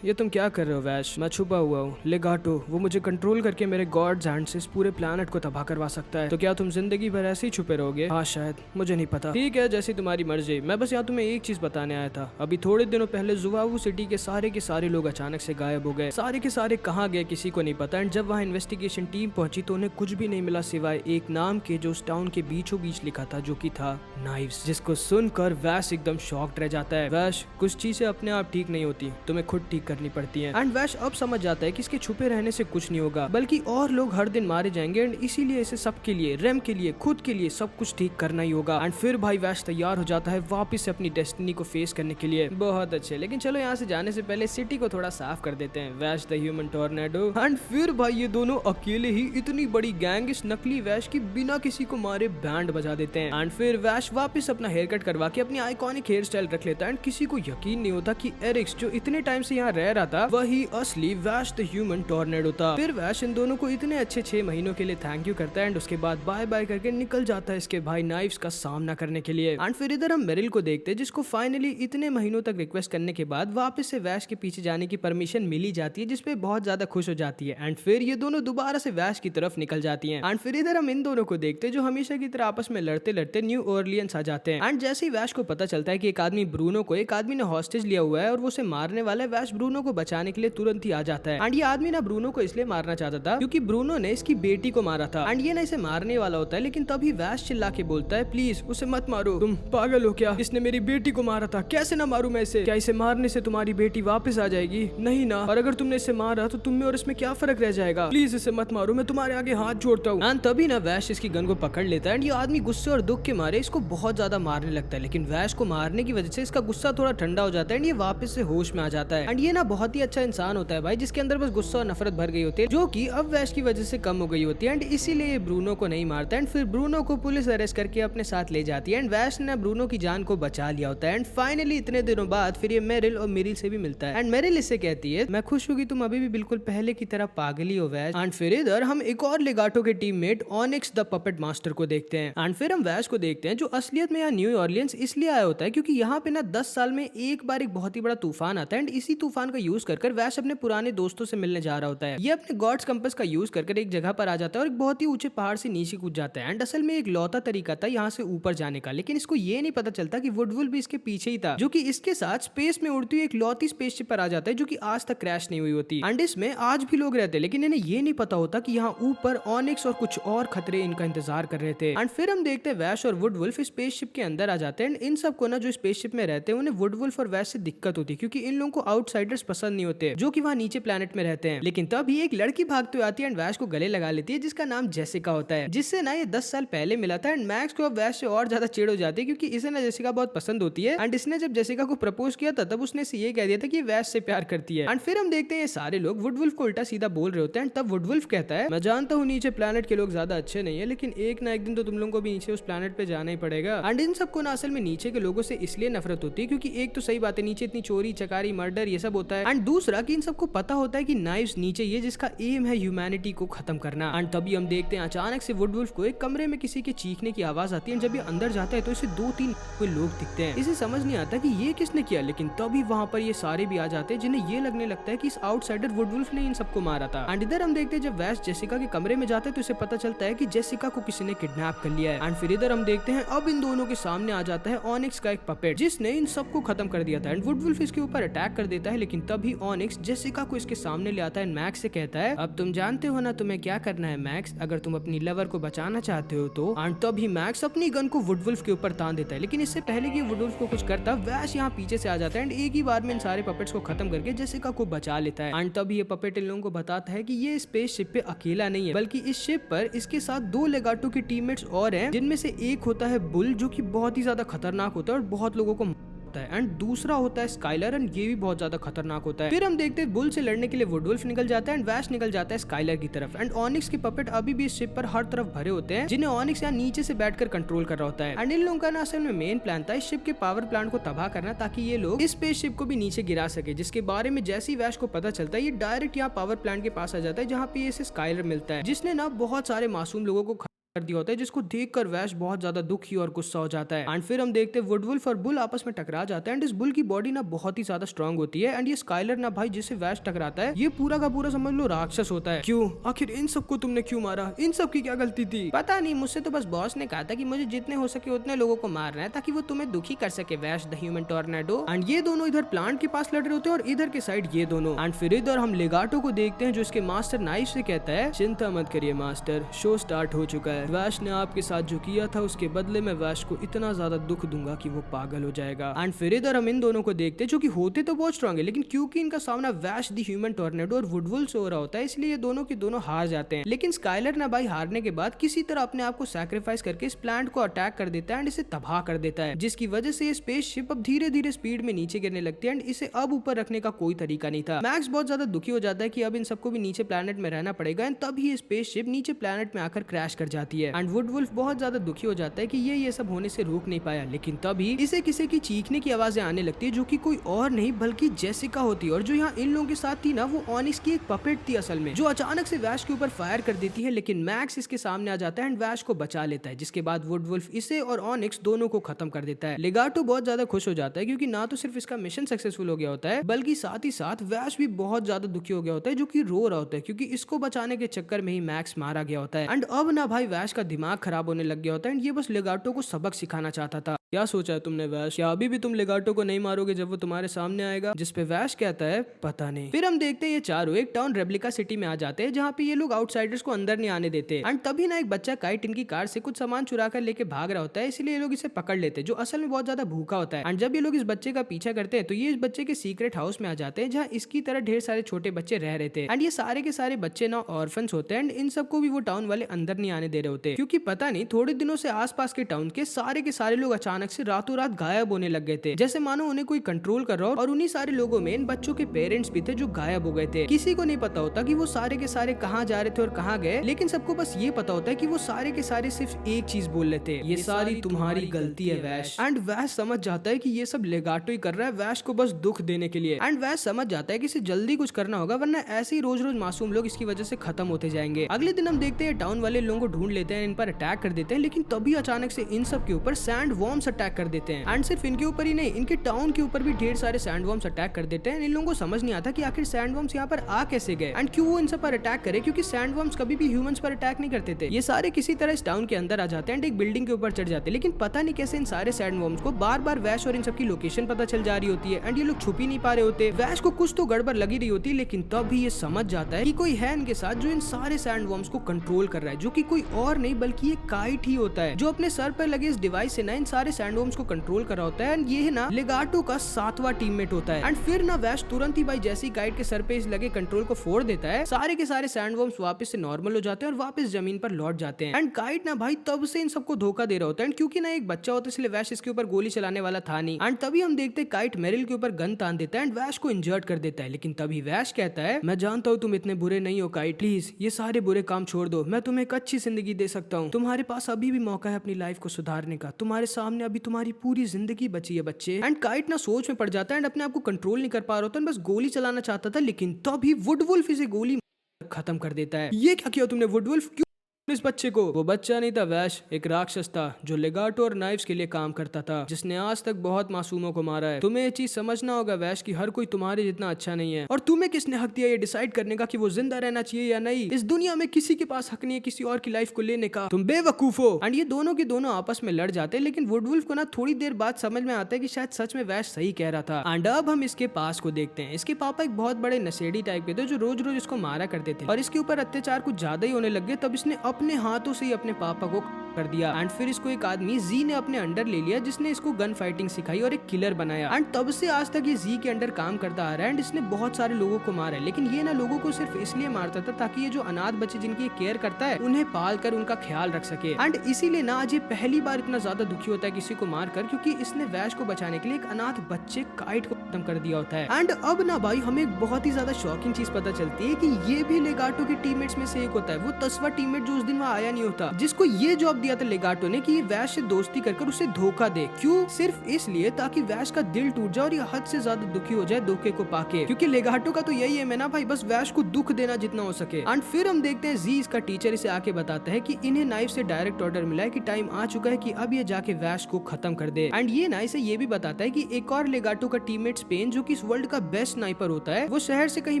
ये तुम क्या कर रहे हो वैश, मैं छुपा हुआ हूँ, लेगाटो वो मुझे कंट्रोल करके मेरे गॉड्स हैंड से इस पूरे प्लेनेट को तबाह करवा सकता है, तो क्या तुम जिंदगी भर ऐसे ही छुपे रहोगे? हाँ शायद, मुझे नहीं पता। ठीक है जैसी तुम्हारी मर्जी, मैं बस यहाँ तुम्हें एक चीज बताने आया था। अभी थोड़े दिनों पहले जुवावू सिटी के सारे लोग अचानक से गायब हो गए। सारे के सारे कहाँ गए किसी को नहीं पता। एंड जब वहाँ इन्वेस्टिगेशन टीम पहुंची तो उन्हें कुछ भी नहीं मिला सिवाय एक नाम के जो उस टाउन के बीचों बीच लिखा था, जो कि था नाइव्स, जिसको सुनकर वैश एकदम शॉक्ड रह जाता है। वैश, कुछ चीजें अपने आप ठीक नहीं होती, तुम्हें खुद ठीक करनी पड़ती हैं। एंड वैश अब समझ जाता है कि इसके छुपे रहने से कुछ नहीं होगा, बल्कि और लोग हर दिन मारे जाएंगे एंड इसीलिए इसे सबके लिए, रैम के लिए, खुद के लिए सब कुछ ठीक करना ही होगा। एंड फिर भाई वैश तैयार हो जाता है वापस से अपनी डेस्टिनी को फेस करने के लिए। बहुत अच्छे, लेकिन चलो यहाँ से जाने से पहले सिटी को थोड़ा साफ कर देते हैं। वैश द ह्यूमन टोर्नेडो। एंड फिर भाई ये दोनों अकेले ही इतनी बड़ी गैंग इस नकली वैश की बिना किसी को मारे बैंड बजा देते हैं। एंड फिर वैश वापस अपना हेयर कट करवा के अपनी आइकॉनिक हेयर स्टाइल रख लेता है एंड किसी को यकीन नहीं होता कि एरिक्स जो इतने टाइम से यहाँ रह रहा था वही असली वैश द ह्यूमन टोर्नेडो था। फिर वैश इन दोनों को इतने अच्छे 6 महीनों के लिए थैंक यू करता है एंड उसके बाद बाय बाय करके निकल जाता है इसके भाई नाइव्स का सामना करने के लिए। एंड फिर इधर हम मेरिल को देखते हैं, जिसको फाइनली इतने महीनों तक रिक्वेस्ट करने के बाद वापस से वैश के पीछे जाने की परमिशन मिली जाती है, जिसपे बहुत ज्यादा खुश हो जाती है। एंड फिर ये दोनों दोबारा से वैश की तरफ निकल जाती हैं। एंड फिर इधर हम इन दोनों को देखते हैं जो हमेशा की तरह आपस में लड़ते लड़ते न्यू ऑरलियंस आ जाते हैं। एंड जैसे ही वैश को पता चलता है कि एक आदमी ब्रूनो को एक आदमी ने हॉस्टेज लिया हुआ है और वो उसे मारने वाला है, वैश ब्रूनो को बचाने के लिए तुरंत ही आ जाता है। एंड ये आदमी ना ब्रूनो को इसलिए मारना चाहता था क्योंकि ब्रूनो ने इसकी बेटी को मारा था एंड ये ना इसे मारने वाला होता है, लेकिन तभी वैश चिल्ला के बोलता है प्लीज उसे मत मारो, तुम पागल हो क्या, इसने मेरी बेटी को मारा था, कैसे ना मारूं मैं इसे, क्या इसे मारने से तुम्हारी बेटी वापस आ जाएगी? नहीं ना, और अगर तुमने इसे मारा तो तुम में और इसमें क्या फर्क रह जाएगा, प्लीज इसे मत मारो, मैं तुम्हारे आगे हाथ जोड़ता हूँ। एंड तभी ना वैश इसकी गन को पकड़ लेता है एंड ये आदमी गुस्से और दुख के मारे इसको बहुत ज्यादा मारने लगता है, लेकिन वैश को मारने की वजह से इसका गुस्सा थोड़ा ठंडा हो जाता है एंड ये वापस से होश में आ जाता जाता है। एंड ये ना बहुत ही अच्छा इंसान होता है भाई, जिसके अंदर बस गुस्सा और नफरत भर गई होती है, जो कि अब वैश की वजह से कम हो गई होती है। एंड इसीलिए ब्रूनो को नहीं मारता। एंड फिर ब्रूनो को पुलिस अरेस्ट करके अपने साथ ले जाती है। एंड वैश ने ब्रूनो की जान को बचा लिया होता है। एंड फाइनली इतने दिनों बाद फिर ये मेरिल और मिरिल से भी मिलता है। एंड मेरिल इससे कहती है, मैं खुश हूँ कि तुम अभी भी बिल्कुल पहले की तरह पागल ही हो वैश। एंड फिर इधर हम एक और लेगाटो के teammate onyx the puppet master को देखते हैं। एंड फिर हम वैश को देखते हैं, जो असलियत में यहाँ न्यू ऑरलियंस इसलिए आया होता है क्योंकि यहाँ पे ना 10 साल में एक बार एक बहुत ही बड़ा तूफान आता है। एंड इसी तूफान का यूज कर वैश अपने पुराने दोस्तों से मिलने जा रहा होता है। ये अपने गॉड्स कंपास का यूज कर एक जगह पर आ जाता है और एक बहुत ही ऊंचे पहाड़ से नीचे कूद जाता है। एंड असल में एक लौता तरीका था यहाँ से ऊपर जाने का, लेकिन इसको ये नहीं पता चलता कि वुडवुल भी इसके पीछे ही था, जो कि इसके साथ स्पेस में उड़ती हुई एक लौती स्पेसशिप पर आ जाता है, जो कि आज तक क्रैश नहीं हुई होती। एंड इसमें आज भी लोग रहते हैं, लेकिन इन्हें ये नहीं पता होता कि यहाँ ऊपर ऑनिक्स और कुछ और खतरे इनका इंतजार कर रहे थे। एंड फिर हम देखते हैं वैश और वुडवुल्फ स्पेसशिप के अंदर आ जाते हैं। इन सबको ना जो स्पेसशिप में रहते हैं उन्हें वुडवुल्फ और वैश से दिक्कत होती है, क्योंकि इन लोगों को आउटसाइडर्स पसंद नहीं होते जो कि वहाँ नीचे प्लेनेट में रहते हैं। लेकिन तभी एक लड़की भागते हुए आती है एंड वैश को गले लगा लेती है, जिसका नाम जेसिका होता है, जिससे ना ये 10 साल पहले मिला था। एंड मैक्स को अब वैश से और ज्यादा चिढ़ हो जाती है, क्योंकि इसे ना जेसिका बहुत पसंद होती है। एंड इसने जब जेसिका को प्रपोज किया था तब उसने ये कह दिया था कि वैश से प्यार करती है। एंड फिर हम देखते हैं ये सारे लोग वुडवुल्फ को उल्टा सीधा बोल रहे होते हैं। तब वुडवुल्फ कहता है, मैं जानता हूँ नीचे प्लेनेट के लोग ज्यादा अच्छे नहीं है, लेकिन एक ना एक दिन तो तुम लोगों को भी नीचे उस प्लेनेट पे जाना ही पड़ेगा। एंड इन सबको ना असल में नीचे के लोगों से इसलिए नफरत होती है क्योंकि एक तो सही बात है, नीचे इतनी चोरी चकारी मर्डर ये सब होता है। एंड दूसरा कि इन सबको पता होता है कि नाइफ्स नीचे ये जिसका एम है ह्यूमैनिटी को खत्म करना। एंड तभी हम देखते हैं अचानक से वुडवुल्फ को एक कमरे में किसी के चीखने की आवाज आती है। जब ये अंदर जाता है तो इसे 2-3 कोई लोग दिखते हैं। इसे समझ नहीं आता कि ये किसने किया, लेकिन तभी वहाँ पर ये सारे भी आ जाते हैं, जिन्हें ये लगने लगता है कि इस आउटसाइडर वुडवुल्फ ने इन सबको मारा था। एंड इधर हम देखते हैं जब वैश जेसिका के कमरे में जाते हैं तो इसे पता चलता है कि जेसिका को किसी ने किडनैप कर लिया है। एंड फिर इधर हम देखते हैं अब इन दोनों के सामने आ जाता है ऑनिक्स का एक पपेट, जिसने इन सबको खत्म कर दिया था। एंड वुडवुल्फ इसके ऊपर अटैक कर देता है, लेकिन तभी ऑनिक्स जेसिका को इसके सामने ले आता है। मैक्स से कहता है, अब तुम जानते हो ना तुम्हें क्या करना है मैक्स, अगर तुम अपनी लवर को बचाना चाहते हो तो। एंड तभी मैक्स अपनी गन को वुडवुल्फ के ऊपर तान देता है, लेकिन इससे पहले कि वुडवुल्फ को कुछ करता वैश यहाँ पीछे से आ जाता है एंड एक ही बार में इन सारे पपेट्स को खत्म करके जेसिका को बचा लेता है। एंड तभी ये पपेट इन लोगों को बताता है कि ये स्पेस शिप पे अकेला नहीं है, बल्कि इस शिप पर इसके साथ 2 लेगाटो के टीममेट्स और हैं, जिनमें से एक होता है बुल, जो कि बहुत ही ज्यादा खतरनाक होता है और बहुत लोगों को है। एंड दूसरा होता है स्काइलर, एंड ये भी बहुत ज्यादा खतरनाक होता है। फिर हम देखते हैं बुल से लड़ने के लिए वुडवुल्फ निकल जाता है एंड वैश निकल जाता है स्काइलर की तरफ। एंड ऑनिक्स के पपेट अभी भी इस शिप पर हर तरफ भरे होते हैं, जिन्हें ऑनिक्स यहाँ नीचे से बैठकर कंट्रोल कर रहा होता है। एंड इन लोगों का ना असल में मेन प्लान था इस शिप के पावर प्लांट को तबाह करना, ताकि ये लोग इस स्पेस शिप को भी नीचे गिरा सके, जिसके बारे में जैसी वैश को पता चलता है ये डायरेक्ट यहाँ पावर प्लांट के पास आ जाता है, जहाँ पे इसे स्काइलर मिलता है, जिसने ना बहुत सारे मासूम लोगों को कर दिया होता है, जिसको देखकर वैश बहुत ज्यादा दुखी और गुस्सा हो जाता है। एंड फिर हम देखते हैं वुडवुल्फ और बुल आपस में टकरा जाते हैं। एंड इस बुल की बॉडी ना बहुत ही ज्यादा स्ट्रांग होती है। एंड ये स्काइलर ना भाई जिसे वैश टकराता है ये पूरा का पूरा समझ लो राक्षस होता है। क्यों, आखिर इन सबको तुमने क्यों मारा, इन सब की क्या गलती थी? पता नहीं, मुझसे तो बस बॉस ने कहा था कि मुझे जितने हो सके उतने लोगों को मारना है, ताकि वो तुम्हें दुखी कर सके वैश द ह्यूमन टॉर्नेडो। एंड ये दोनों इधर प्लांट के पास लड़ रहे होते हैं और इधर के साइड ये दोनों। एंड फिर इधर हम लेगाटो को देखते हैं, जो इसके मास्टर नाइफ से कहता है, चिंता मत करिए मास्टर, शो स्टार्ट हो चुका है। वैश ने आपके साथ जो किया था उसके बदले में वैश को इतना ज्यादा दुख दूंगा कि वो पागल हो जाएगा। एंड फिर इधर हम इन दोनों को देखते हैं, जो कि होते तो बहुत स्ट्रांग है, लेकिन क्योंकि इनका सामना वैश द ह्यूमन टॉर्नेडो और वुडवुल्फ से हो रहा होता है, इसलिए ये दोनों के दोनों हार जाते हैं। लेकिन स्काइलर ना भाई हारने के बाद किसी तरह अपने आप को सैक्रिफाइस करके इस प्लांट को अटैक कर देता है एंड इसे तबाह कर देता है, जिसकी वजह से ये स्पेस शिप अब धीरे धीरे स्पीड में नीचे गिरने लगती है एंड इसे अब ऊपर रखने का कोई तरीका नहीं था। मैक्स बहुत ज्यादा दुखी हो जाता है कि अब इन सबको भी नीचे प्लेनेट में रहना पड़ेगा। एंड तब ही स्पेस शिप नीचे प्लेनेट में आकर क्रैश कर जाती है। एंड वुडवुल्फ बहुत ज्यादा दुखी हो जाता है कि ये सब होने से रोक नहीं पाया, लेकिन तभी इसे किसी की चीखने की आवाजें आने लगती है, जो कि कोई और नहीं बल्कि जेसिका होती है। और जो यहाँ इन लोगों के साथ थी ना वो ऑनिक्स की एक पपेट थी असल में, जो अचानक से वैश के ऊपर फायर कर देती है, लेकिन मैक्स इसके सामने आ जाता है एंड वैश को बचा लेता है, जिसके बाद वुडवुल्फ इसे और ऑनिक्स दोनों को खत्म कर देता है। लेगाटो बहुत ज्यादा खुश हो जाता है, क्योंकि ना तो सिर्फ इसका मिशन सक्सेसफुल हो गया होता है, बल्कि साथ ही साथ वैश भी बहुत ज्यादा दुखी हो गया होता है, जो कि रो रहा होता है, क्योंकि इसको बचाने के चक्कर में ही मैक्स मारा गया होता है। एंड अब ना भाई वैश का दिमाग खराब होने लग गया होता है एंड ये बस लेगाटो को सबक सिखाना चाहता था। क्या सोचा है तुमने वैश, क्या अभी भी तुम लेगाटो को नहीं मारोगे जब वो तुम्हारे सामने आएगा? जिस पे वैश कहता है, पता नहीं। फिर हम देखते हैं ये चारों एक टाउन रेप्लिका सिटी में आ जाते हैं, जहाँ पे ये लोग आउटसाइडर्स को अंदर नहीं आने देते। एंड तभी ना एक बच्चा काइट इनकी कार से कुछ सामान चुरा कर लेके भाग रहा होता है, इसलिए ये लोग इसे पकड़ लेते हैं, जो असल में बहुत ज्यादा भूखा होता है। एंड जब ये लोग इस बच्चे का पीछा करते हैं तो ये इस बच्चे के सीक्रेट हाउस में आ जाते हैं, जहाँ इसकी तरह ढेर सारे छोटे बच्चे रह रहे थे। एंड ये सारे के सारे बच्चे ना ऑर्फन्स होते हैं एंड इन सबको भी वो टाउन वाले अंदर नहीं आने दे रहे होते, क्योंकि पता नहीं थोड़े दिनों से आसपास के टाउन के सारे लोग अचानक अचानक से रातों रात गायब होने लग गए थे, जैसे मानो उन्हें कोई कंट्रोल कर रहा हो। और उन्हीं सारे लोगों में इन बच्चों के पेरेंट्स भी थे जो गायब हो गए थे। किसी को नहीं पता होता कि वो सारे के सारे कहाँ जा रहे थे और कहाँ गए, लेकिन सबको बस ये पता होता है कि वो सारे के सारे सिर्फ एक चीज बोल रहे थे, ये सारी तुम्हारी गलती है वैश। एंड वैश समझ जाता है कि ये सब लेगाटो ही कर रहा है वैश को बस दुख देने के लिए। एंड वैश समझ जाता है कि इसे जल्दी कुछ करना होगा, वरना ऐसे ही रोज रोज मासूम लोग इसकी वजह से खत्म होते जाएंगे। अगले दिन हम देखते हैं टाउन वाले लोगों को ढूंढ लेते हैं, इन पर अटैक कर देते हैं, लेकिन तभी अचानक से इन सब के ऊपर सैंड वॉर्म्स अटैक कर देते हैं। एंड सिर्फ इनके ऊपर ही नहीं, इनके टाउन के ऊपर भी ढेर सारे सैंड वॉर्म्स अटैक कर देते हैं। इन लोगों को समझ नहीं आता कि आखिर सैंड वॉर्म्स यहाँ पर आ कैसे गए एंड क्यों वो इन सब पर अटैक करे, क्योंकि सैंड वॉर्म्स कभी भी ह्यूमंस पर अटैक नहीं करते थे। ये सारे किसी तरह इस टाउन के अंदर आ जाते हैं एंड एक बिल्डिंग के ऊपर चढ़ जाते हैं, लेकिन पता नहीं कैसे इन सारे सैंड वॉर्म्स को बार बार वैश और इन सब की लोकेशन पता चल जा रही होती है एंड ये लोग छुप ही नहीं पा रहे होते। वैश को कुछ तो गड़बड़ लगी रही होती है, लेकिन तब भी ये समझ जाता है कि कोई है इनके साथ जो इन सारे सैंड वॉर्म्स को कंट्रोल कर रहा है, जो कि कोई और नहीं बल्कि ये काइट ही होता है, जो अपने सर पर लगे इस डिवाइस से ना इन सारे सैंड वॉर्म्स को कंट्रोल कर रहा होता है। एंड ये है ना लेगाटो का 7वां टीममेट होता है। एंड फिर ना वैश तुरंत ही भाई जैसे ही काइट के सर पे इस लगे कंट्रोल को फोड़ देता है, सारे के सारे सैंड वॉर्म्स वापस से नॉर्मल हो जाते हैं और वापस जमीन पर लौट जाते हैं। एंड काइट ना भाई तब से इन सबको धोखा दे रहा होता है, क्योंकि ना एक बच्चा होता है इसलिए वैश इसके ऊपर गोली चलाने वाला था नहीं। एंड तभी हम देखते हैं काइट मेरिल के ऊपर गन तान देता है एंड वैश को इंजर्ड कर देता है, लेकिन तभी वैश कहता है मैं जानता हूँ तुम इतने बुरे नहीं हो काइट, प्लीज ये सारे बुरे काम छोड़ दो, मैं तुम्हें एक अच्छी जिंदगी दे सकता हूँ, तुम्हारे पास अभी भी मौका है अपनी लाइफ को सुधारने का, तुम्हारे सामने अभी तुम्हारी पूरी जिंदगी बची है बच्चे। एंड काइट ना सोच में पड़ जाता है एंड अपने आप को कंट्रोल नहीं कर पा रहा होता, बस गोली चलाना चाहता था, लेकिन तभी वुडवुल्फ इसे गोली खत्म कर देता है। ये क्या किया तुमने वुडवुल्फ, क्यों इस बच्चे को? वो बच्चा नहीं था वैश, एक राक्षस था जो लेगाटो और नाइफ्स के लिए काम करता था, जिसने आज तक बहुत मासूमों को मारा है। तुम्हें ये चीज समझना होगा वैश कि हर कोई तुम्हारे जितना अच्छा नहीं है, और तुम्हें किसने हक दिया ये डिसाइड करने का कि वो जिंदा रहना चाहिए या नहीं? इस दुनिया में किसी के पास हक नहीं है किसी और की लाइफ को लेने का, तुम बेवकूफ हो। एंड ये दोनों के दोनों आपस में लड़ जाते हैं, लेकिन वुडवुल्फ को ना थोड़ी देर बाद समझ में आता है कि शायद सच में वैश सही कह रहा था। एंड अब हम इसके पास को देखते हैं। इसके पापा एक बहुत बड़े नशेड़ी टाइप के थे जो रोज रोज इसको मारा करते थे, और इसके ऊपर अत्याचार कुछ ज्यादा ही होने लग गए। तब इसने अपने हाथों से अपने पापा को कर दिया। एंड फिर इसको एक आदमी जी ने अपने अंडर ले लिया, जिसने इसको गन फाइटिंग सिखाई और एक किलर बनाया। एंड तब से आज तक ये जी के अंडर काम करता आ रहा है एंड इसने बहुत सारे लोगों को मारा है, लेकिन ये ना लोगों को सिर्फ इसलिए मारता था ताकि ये जो अनाथ बच्चे जिनकी केयर करता है उन्हें पाल कर उनका ख्याल रख सके। एंड इसीलिए ना आज ये पहली बार इतना ज्यादा दुखी होता है किसी को मार कर, क्योंकि इसने वैश को बचाने के लिए एक अनाथ बच्चे काइट को खत्म कर दिया होता है। एंड अब ना भाई हमें एक बहुत ही ज्यादा शॉकिंग चीज पता चलती है कि ये भी लेगाटो के टीममेट्स में से एक होता है, वो 10वां टीममेट जो उस दिन वहाँ आया नहीं होता, जिसको ये जॉब दिया था लेगाटो ने कि ये वैश से दोस्ती कर उसे धोखा दे। क्यों? सिर्फ इसलिए ताकि वैश का दिल टूट जाए और ये हद से ज्यादा दुखी हो जाए धोखे को पाके, क्योंकि लेगाटो का तो यही है ना भाई, बस वैश को दुख देना जितना हो सके। एंड फिर हम देखते हैं जी इसका टीचर इसे आके बताता है कि इन्हें नाइफ से डायरेक्ट ऑर्डर मिला है कि टाइम आ चुका है कि अब ये जाके वैश को खत्म कर दे। एंड ये ना इसे ये भी बताता है कि एक और लेगाटो का टीममेट स्पेन, जो कि इस वर्ल्ड का बेस्ट स्नाइपर होता है, वो शहर से कहीं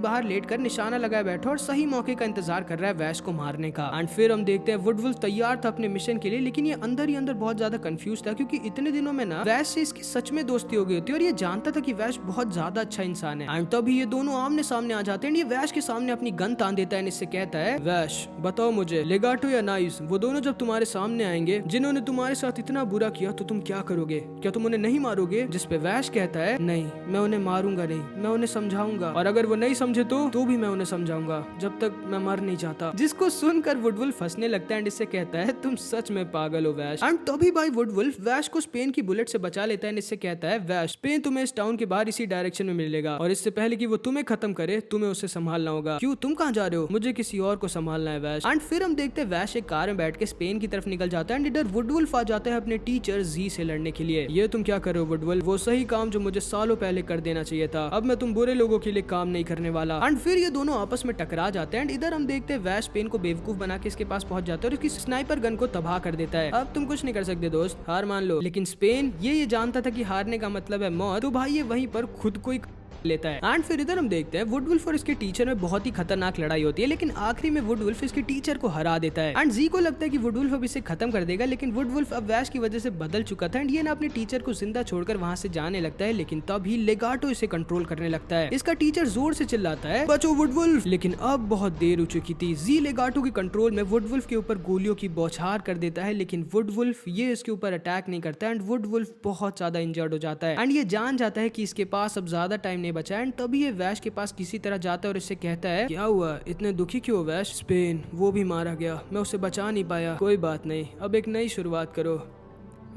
बाहर लेटकर निशाना लगाए बैठा और सही मौके का इंतजार कर रहा है वैश को मारने का। एंड फिर हम देखते हैं वुडवुल्फ तैयार था अपने मिशन के लिए, लेकिन ये अंदर ही अंदर बहुत ज्यादा कंफ्यूज था, क्योंकि इतने दिनों में ना वैश से इसकी सच में दोस्ती हो गई होती है और ये जानता था कि वैश बहुत ज्यादा अच्छा इंसान है। एंड तभी ये दोनों आमने सामने आ जाते हैं। ये वैश के सामने अपनी गन तान देता है, इससे कहता है वैश बताओ मुझे, लेगाटो या नाइस वो दोनों जब तुम्हारे सामने आएंगे जिन्होंने तुम्हारे साथ इतना बुरा किया, तो तुम क्या करोगे? क्या तुम उन्हें नहीं मारोगे? जिस पे वैश कहता है नहीं, मैं उन्हें मारूंगा नहीं, मैं उन्हें समझाऊंगा, और अगर वो नहीं समझे तो भी मैं उन्हें समझाऊंगा जब तक मैं मर नहीं चाहता। जिसको सुनकर वुडवुल्फ हंसने लगता है, इससे कहता है तुम सच में पागल हो वैश। एंड तभी भाई वुडवुल्फ वैश को स्पेन की बुलेट से बचा लेता है, इससे कहता है वैश स्पेन तुम्हें इस टाउन के बाहर इसी डायरेक्शन में मिलेगा, और इससे पहले कि वो तुम्हें खत्म करे तुम्हें उसे संभालना होगा। क्यों, तुम कहाँ जा रहे हो? मुझे किसी और को संभालना है वैश। एंड फिर हम देखते हैं वैश एक कार में बैठ के स्पेन की तरफ निकल जाता है एंड इधर वुडवुल्फ आ जाता है अपने टीचर जी से लड़ने के लिए। ये तुम क्या कर रहे हो वुडवुल्फ? वो सही काम जो मुझे सालों पहले कर देना चाहिए था, अब मैं तुम बुरे लोगों के लिए काम नहीं करने वाला। एंड फिर ये दोनों आपस में टकरा जाते हैं एंड इधर हम देखते हैं वैश स्पेन को बेवकूफ बना के इसके पास पहुंच जाता है और इसकी स्नाइपर गन को तबाह कर देता है। अब तुम कुछ नहीं कर सकते दोस्त, हार मान लो। लेकिन स्पेन ये जानता था कि हारने का मतलब है मौत, तो भाई ये वहीं पर खुद को ही लेता है। एंड फिर इधर हम देखते हैं वुडवुल्फ और इसके टीचर में बहुत ही खतरनाक लड़ाई होती है, लेकिन आखिरी में वुडवुल्फ इसके टीचर को हरा देता है। एंड जी को लगता है कि वुडवुल्फ अब इसे खत्म कर देगा, लेकिन वुडवुल्फ अब वैश की वजह से बदल चुका था एंड ये ना अपने टीचर को जिंदा छोड़कर वहां से जाने लगता है, लेकिन तभी लेगाटो इसे कंट्रोल करने लगता है। इसका टीचर जोर से चिल्लाता है बचो वुडवुल्फ, लेकिन अब बहुत देर हो चुकी थी। जी लेगाटो के कंट्रोल में वुडवुल्फ के ऊपर गोलियों की बौछार कर देता है, लेकिन वुडवुल्फ ये इसके ऊपर अटैक नहीं करता एंड वुडवुल्फ बहुत ज्यादा इंजर्ड हो जाता है एंड ये जान जाता है कि इसके पास अब ज्यादा टाइम नहीं बचा। एंड तभी वैश के पास किसी तरह जाता है और इससे कहता है क्या हुआ, इतने दुखी क्यों वैश? स्पेन वो भी मारा गया, मैं उसे बचा नहीं पाया, कोई बात नहीं, अब एक नई शुरुआत करो।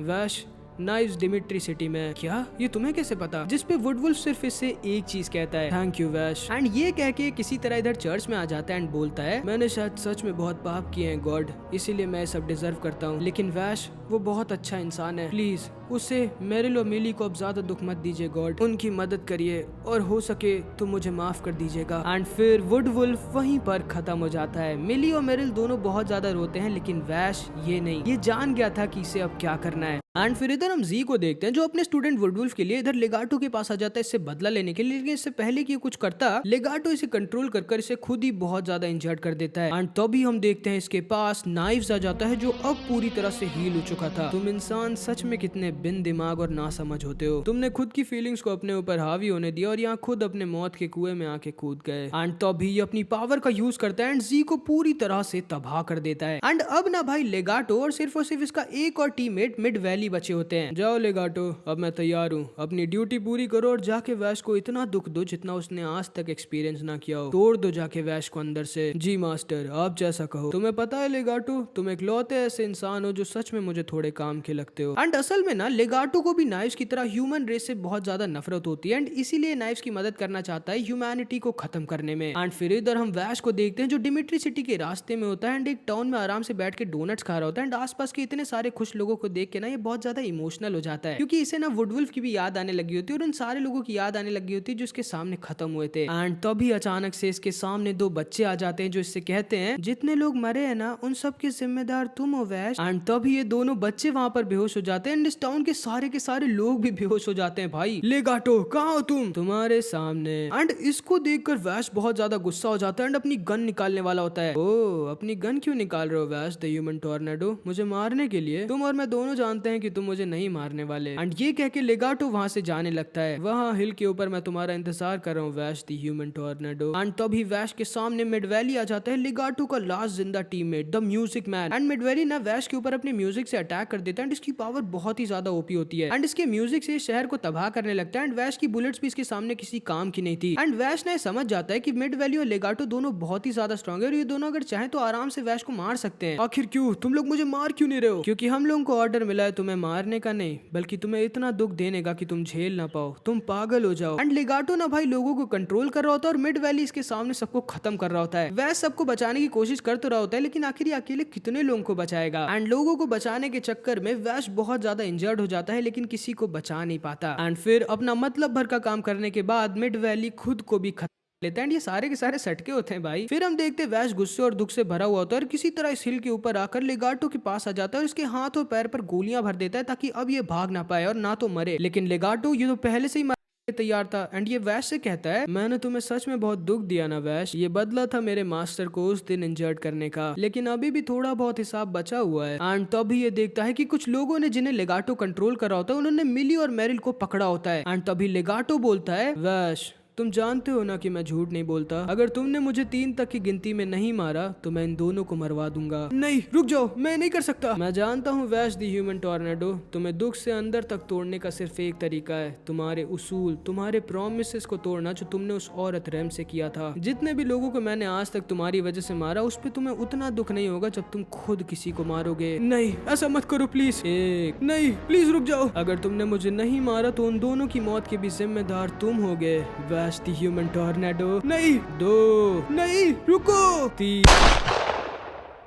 वैश नाइव्स डिमिट्री सिटी में। क्या ये तुम्हें कैसे पता? जिसपे वुडवुल्फ सिर्फ इससे एक चीज कहता है, थैंक यू वैश। एंड ये कह के किसी तरह इधर चर्च में आ जाता है एंड बोलता है, मैंने शायद सच में बहुत पाप किए हैं गॉड, इसीलिए मैं सब डिजर्व करता हूँ। लेकिन वैश वो बहुत अच्छा इंसान है, प्लीज उसे मेरिल और मिली को अब ज्यादा दुख मत दीजिए गॉड, उनकी मदद करिए और हो सके तो मुझे माफ कर दीजिएगा। एंड फिर वुडवुल्फ वहीं पर खत्म हो जाता है। मिली और मेरिल दोनों बहुत ज्यादा रोते हैं, लेकिन वैश ये नहीं, ये जान गया था कि इसे अब क्या करना है। एंड फिर इधर हम जी को देखते हैं जो अपने स्टूडेंट वुडवुल्फ के लिए इधर लेगाटो के पास आ जाता है इससे बदला लेने के लिए। लेकिन इससे पहले कि कुछ करता, लेगाटो इसे कंट्रोल कर इसे खुद ही बहुत ज्यादा इंजर्ड कर देता है। एंड तभी हम देखते हैं इसके पास नाइव्स आ जाता है जो अब पूरी तरह से हील हो चुका था। तुम इंसान सच में कितने बिन दिमाग और ना समझ होते हो, तुमने खुद की फीलिंग्स को अपने ऊपर हावी होने दिया और यहाँ खुद अपने मौत के कुएं में आके कूद गए। एंड तभी ये अपनी पावर का यूज करता है एंड जी को पूरी तरह से तबाह कर देता है। एंड अब ना भाई लेगाटो और सिर्फ इसका एक और टीममेट मिड वैली बचे होते हैं। जाओ लेगाटो, अब मैं तैयार हूँ, अपनी ड्यूटी पूरी करो और जाके वैश को इतना दुख दो जितना उसने आज तक एक्सपीरियंस ना किया हो, तोड़ दो जाके वैश को अंदर से। जी मास्टर, आप जैसा कहो। तुम्हें पता है लेगाटो, तुम इकलौते ऐसे इंसान हो जो सच में मुझे थोड़े काम के लगते हो। एंड असल में ना लेगाटो को भी नाइव्स की तरह ह्यूमन रेस से बहुत ज्यादा नफरत होती है एंड इसीलिए नाइव्स की मदद करना चाहता है ह्यूमैनिटी को खत्म करने में। एंड फिर इधर हम वैश को देखते हैं जो डिमिट्री सिटी के रास्ते में होता है एंड एक टाउन में आराम से बैठ के डोनट्स खा रहा होता है। एंड आसपास के इतने सारे खुश लोगों को देख के ना ये बहुत ज्यादा इमोशनल हो जाता है, क्योंकि इसे ना वुडवुल्फ की भी याद आने लगी होती है और उन सारे लोगों की याद आने लगी होती है जो इसके सामने खत्म हुए थे। एंड तभी अचानक से इसके सामने दो बच्चे आ जाते हैं जो इससे कहते हैं, जितने लोग मरे हैं ना उन सब के जिम्मेदार तुम हो वैश। एंड तभी ये दोनों बच्चे वहां पर बेहोश हो जाते हैं एंड इस टाउन के सारे लोग भी बेहोश हो जाते हैं। भाई लेगाटो कहाँ हो तुम? तुम्हारे सामने। एंड इसको देखकर वैश बहुत ज्यादा गुस्सा हो जाता है एंड अपनी गन निकालने वाला होता है। ओ, अपनी गन क्यों निकाल रहे हो वैश द ह्यूमन टॉर्नेडो? मुझे मारने के लिए? तुम और मैं दोनों जानते हैं कि तुम मुझे नहीं मारने वाले। एंड ये कह के लेगाटो वहां से जाने लगता है। वहाँ हिल के ऊपर मैं तुम्हारा इंतजार कर रहा हूँ वैश द ह्यूमन टॉर्नेडो। एंड तभी वैश के सामने मिडवैली आ जाता है, लेगाटो का लास्ट जिंदा teammate the music man. And Midvalley ना वैश के ऊपर अपने म्यूजिक से अटैक कर देता है एंड इसकी पावर बहुत ही ज्यादा ओपी होती है एंड इसके म्यूजिक से शहर को तबाह करने लगता है। एंड वैश की बुलेट्स भी इसके सामने किसी काम की नहीं थी। एंड वैश ने समझ जाता है कि मिडवैली और लेगाटो दोनों बहुत ही ज्यादा स्ट्रॉन्ग है और ये दोनों अगर चाहें तो आराम से वैश को मार सकते हैं। आखिर क्यों तुम लोग मुझे मार क्यों नहीं रहे हो? क्योंकि हम लोगों को ऑर्डर मिला है तुम्हें मारने का नहीं, बल्कि तुम्हें इतना दुख देने का कि तुम झेल ना पाओ, तुम पागल हो जाओ। एंड लेगाटो ना भाई लोगों को कंट्रोल कर रहा होता है और मिडवैली इसके सामने सबको खत्म कर रहा होता है। वैश सबको बचाने की कोशिश कर तो रहा होता है, लेकिन आखिर अकेले कितने लोगों को बचाएगा। एंड लोगों को बचाने के चक्कर में वैश बहुत ज्यादा इंजर्ड हो जाता है, लेकिन किसी को बचा नहीं पाता। एंड फिर अपना मतलब भर का काम करने के बाद मिडवैली खुद को भी लेते हैं। ये सारे के सारे सटके होते हैं भाई। फिर हम देखते हैं वैश गुस्से और दुख से भरा हुआ होता है और किसी तरह इस हिल के ऊपर आकर लेगाटो के पास आ जाता है और इसके हाथ और पैर पर गोलियां भर देता है ताकि अब ये भाग ना पाए और ना तो मरे। लेकिन लेगाटो ये तो पहले से ही तैयार था एंड ये वैश से कहता है, मैंने तुम्हें सच में बहुत दुख दिया ना वैश, ये बदला था मेरे मास्टर को उस दिन इंजर्ड करने का, लेकिन अभी भी थोड़ा बहुत हिसाब बचा हुआ है। एंड तभी ये देखता है कि कुछ लोगों ने जिन्हें लेगाटो कंट्रोल कर रहा होता है उन्होंने मिली और मेरिल को पकड़ा होता है। एंड तभी लेगाटो बोलता है, वैश तुम जानते हो ना कि मैं झूठ नहीं बोलता, अगर तुमने मुझे 3 तक की गिनती में नहीं मारा तो मैं इन दोनों को मरवा दूंगा। नहीं रुक जाओ, मैं नहीं कर सकता। मैं जानता हूँ वैश द ह्यूमन टॉर्नेडो, तुम्हें दुख से अंदर तक तोड़ने का सिर्फ एक तरीका है, तुम्हारे उसूल, तुम्हारे प्रोमिसेस को तोड़ना जो तुमने उस औरत रैम से किया था। जितने भी लोगों को मैंने आज तक तुम्हारी वजह से मारा उस पर तुम्हें उतना दुख नहीं होगा जब तुम खुद किसी को मारोगे। नहीं ऐसा मत करो प्लीज। एक नहीं प्लीज रुक जाओ, अगर तुमने मुझे नहीं मारा तो उन दोनों की मौत के भी जिम्मेदार तुम होगे वैश द ह्यूमन टॉर्नेडो। नहीं, 2 नहीं, रुको, 3।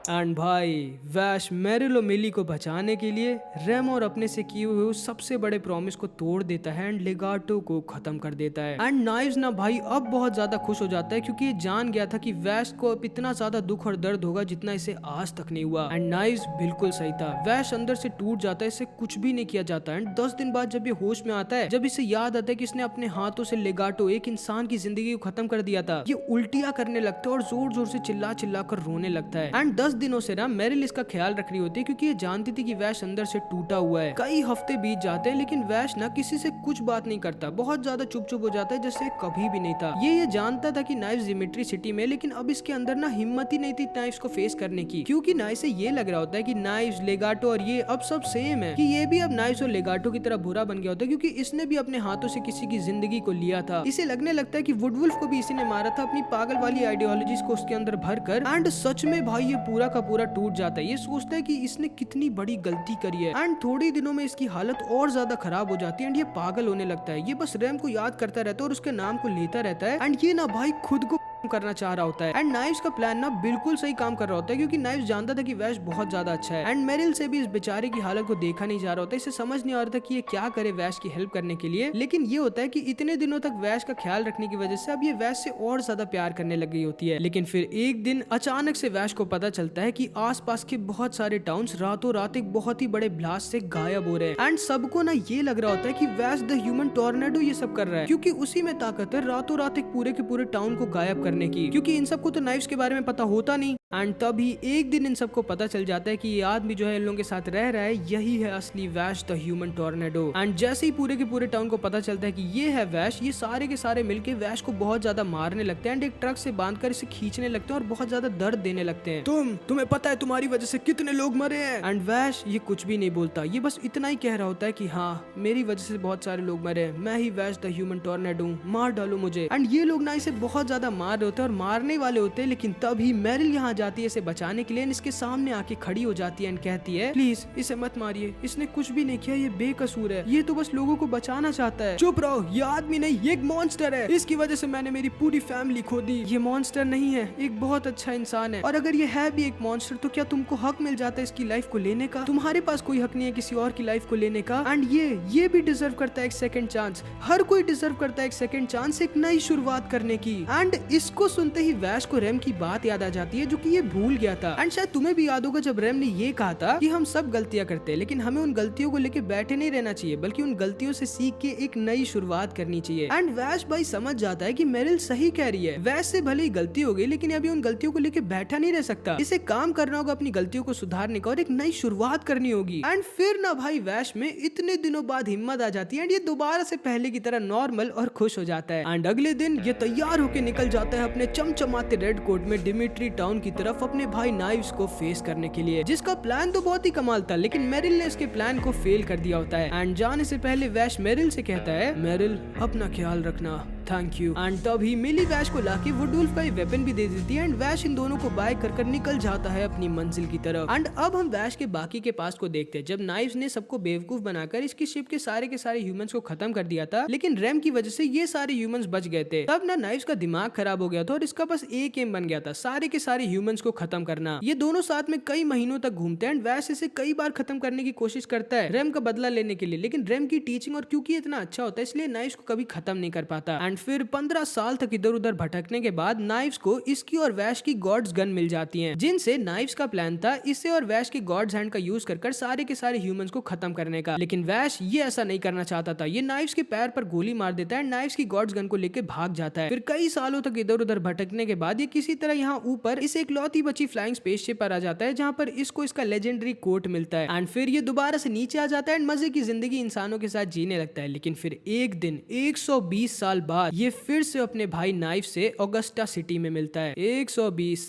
एंड भाई वैश मेरिल और मिली को बचाने के लिए रैम और अपने से किए हुए उस सबसे बड़े प्रॉमिस को तोड़ देता है एंड लेगाटो को खत्म कर देता है। एंड नाइव्स ना भाई अब बहुत ज्यादा खुश हो जाता है क्योंकि ये जान गया था कि वैश को अब इतना ज्यादा दुख और दर्द होगा जितना इसे आज तक नहीं हुआ। एंड नाइव्स बिल्कुल सही था, वैश अंदर से टूट जाता है, इसे कुछ भी नहीं किया जाता। एंड 10 दिन बाद जब ये होश में आता है, जब इसे याद आता है कि इसने अपने हाथों से लेगाटो एक इंसान की जिंदगी को खत्म कर दिया था, ये उल्टियां करने लगता है और जोर जोर से चिल्ला चिल्ला कर रोने लगता है। एंड 10 दिनों से ना मेरिल इसका ख्याल रख रही होती है क्योंकि ये जानती थी कि वैश अंदर से टूटा हुआ है। कई हफ्ते बीत जाते हैं लेकिन वैश ना किसी से कुछ बात नहीं करता, बहुत ज्यादा चुप चुप हो जाता है जैसे कभी भी नहीं था। ये जानता था कि नाइव्स डिमिट्री सिटी में, लेकिन अब इसके अंदर ना हिम्मत ही नहीं थी नाइव्स को फेस करने की, क्योंकि ना इसे ये लग रहा होता है कि नाइव्स, लेगाटो और ये अब सब सेम है, कि ये भी अब नाइव्स और लेगाटो की तरह बुरा बन गया होता है क्योंकि इसने भी अपने हाथों से किसी की जिंदगी को लिया था। इसे लगने लगता है कि वुडवुल्फ को भी इसी ने मारा था अपनी पागल वाली आइडियोलॉजीज को उसके अंदर भर कर। एंड सच में भाई ये पूरा पूरा का पूरा टूट जाता है। ये सोचता है कि इसने कितनी बड़ी गलती करी है एंड थोड़ी दिनों में इसकी हालत और ज्यादा खराब हो जाती है एंड ये पागल होने लगता है। ये बस रैम को याद करता रहता है और उसके नाम को लेता रहता है एंड ये ना भाई खुद को करना चाह रहा होता है एंड नाइव्स का प्लान ना बिल्कुल सही काम कर रहा होता है, क्योंकि नाइव्स जानता था कि वैश बहुत ज्यादा अच्छा है एंड मेरिल से भी इस बेचारे की हालत को देखा नहीं जा रहा होता। इसे समझ नहीं आ रहा था कि ये क्या करे वैश की हेल्प करने के लिए। लेकिन ये होता है कि इतने दिनों तक वैश का ख्याल रखने की वजह से अब ये वैश से और ज्यादा प्यार करने लग गई होती है। लेकिन फिर एक दिन अचानक से वैश को पता चलता है कि आसपास के बहुत सारे टाउन्स रातों रात एक बहुत ही बड़े ब्लास्ट से गायब हो रहे हैं एंड सबको ना ये लग रहा होता है कि वैश द ह्यूमन टॉर्नेडो ये सब कर रहा है, क्योंकि उसी में ताकत है रातों रात एक पूरे के पूरे टाउन को गायब करने की, क्योंकि इन सबको तो नाइफ्स के बारे में पता होता नहीं। एंड तभी एक दिन इन सबको पता चल जाता है कि ये आदमी जो है इन लोगों के साथ रह रहा है यही है असली वैश द ह्यूमन टॉर्नेडो। एंड जैसे ही पूरे के पूरे टाउन को पता चलता है कि ये है वैश, ये सारे के सारे मिलके वैश को बहुत ज्यादा मारने लगते हैं एंड एक ट्रक से बांधकर इसे खींचने लगते हैं और बहुत ज्यादा दर्द देने लगते हैं। तुम्हें पता है तुम्हारी वजह से कितने लोग मरे हैं? एंड वैश ये कुछ भी नहीं बोलता, ये बस इतना ही कह रहा होता है कि हाँ मेरी वजह से बहुत सारे लोग मरे, मैं ही वैश द ह्यूमन टॉर्नेडो, मार डालो मुझे। एंड ये लोग ना इसे बहुत ज्यादा मार रहे होते हैं और मारने वाले होते हैं, लेकिन तभी मेरिल यहाँ जाती है इसे बचाने के लिए, इसके सामने आके खड़ी हो जाती है एंड कहती है प्लीज इसे मत मारिए, इसने कुछ भी नहीं किया, ये बेकसूर है, ये तो बस लोगों को बचाना चाहता है। चुप रहो, ये आदमी नहीं, ये एक मॉन्स्टर है, इसकी वजह से मैंने मेरी पूरी फैमिली खो दी। ये मॉन्स्टर नहीं है, एक बहुत अच्छा इंसान है, और अगर ये है भी एक मॉन्स्टर तो क्या तुमको हक मिल जाता है इसकी लाइफ को लेने का? तुम्हारे पास कोई हक नहीं है किसी और की लाइफ को लेने का। एंड ये भी डिजर्व करता है एक सेकंड चांस, हर कोई डिजर्व करता है एक सेकंड चांस, एक नई शुरुआत करने की। एंड इसको सुनते ही वैश को रैम की बात याद आ जाती है जो कि ये भूल गया था। एंड शायद तुम्हें भी याद होगा जब रैम ने ये कहा था कि हम सब गलतियां करते हैं, लेकिन हमें उन गलतियों को लेके बैठे नहीं रहना चाहिए, बल्कि उन गलतियों से सीख के एक नई शुरुआत करनी चाहिए। एंड वैश भाई समझ जाता है कि मेरिल सही कह रही है, वैश से भले ही गलती हो गई लेकिन अभी उन गलतियों को लेके बैठा नहीं रह सकता, इसे काम करना होगा अपनी गलतियों को सुधारने का और एक नई शुरुआत करनी होगी। एंड फिर ना भाई वैश में इतने दिनों बाद हिम्मत आ जाती है एंड ये दोबारा से पहले की तरह नॉर्मल और खुश हो जाता है। एंड अगले दिन ये तैयार होके निकल जाता है अपने चमचमाते रेड कोट में डिमिट्री टाउन की तरफ अपने भाई नाइव्स को फेस करने के लिए, जिसका प्लान तो बहुत ही कमाल था, लेकिन मेरिल ने इसके प्लान को फेल कर दिया होता है। एंड जाने से पहले वैश मेरिल से कहता है मेरिल अपना ख्याल रखना, थैंक यू। एंड तभी मिली वैश को लाके वुडवुल्फ का वेपन भी दे देती है एंड वैश इन दोनों को बाय कर निकल जाता है अपनी मंजिल की तरफ। एंड अब हम वैश के बाकी के पास को देखते हैं, जब नाइव्स ने सबको बेवकूफ बनाकर इसकी शिप के सारे ह्यूमंस को खत्म कर दिया था, लेकिन रैम की वजह से ये सारे ह्यूमंस बच गए थे। तब ना नाइव्स का दिमाग खराब हो गया था और इसका बस एक एम बन गया था, सारे के सारे ह्यूमंस को खत्म करना। ये दोनों साथ में कई महीनों तक घूमते हैं एंड वैश इसे कई बार खत्म करने की कोशिश करता है रैम का बदला लेने के लिए, लेकिन रैम की टीचिंग और क्योंकि इतना अच्छा होता है इसलिए नाइव्स को कभी खत्म नहीं कर पाता। एंड फिर 15 साल तक इधर उधर भटकने के बाद नाइव्स को इसकी और वैश की गॉड्स गन मिल जाती हैं, जिनसे नाइव्स का प्लान था इसे और वैश के गॉड्स हैंड का यूज कर सारे के सारे ह्यूमंस को खत्म करने का। लेकिन वैश ये ऐसा नहीं करना चाहता था, ये नाइव्स के पैर पर गोली मार देता है, नाइव्स की गॉड्स गन को लेकर भाग जाता है। फिर कई सालों तक इधर उधर भटकने के बाद ये किसी तरह यहाँ ऊपर इस एक लौती बची फ्लाइंग स्पेसशिप पर आ जाता है, जहाँ पर इसको इसका लेजेंडरी कोट मिलता है। एंड फिर ये दोबारा से नीचे आ जाता है एंड मजे की जिंदगी इंसानों के साथ जीने लगता है। लेकिन फिर एक दिन 120 साल बाद ये फिर से अपने भाई नाइफ से ऑगस्टा सिटी में मिलता है। 120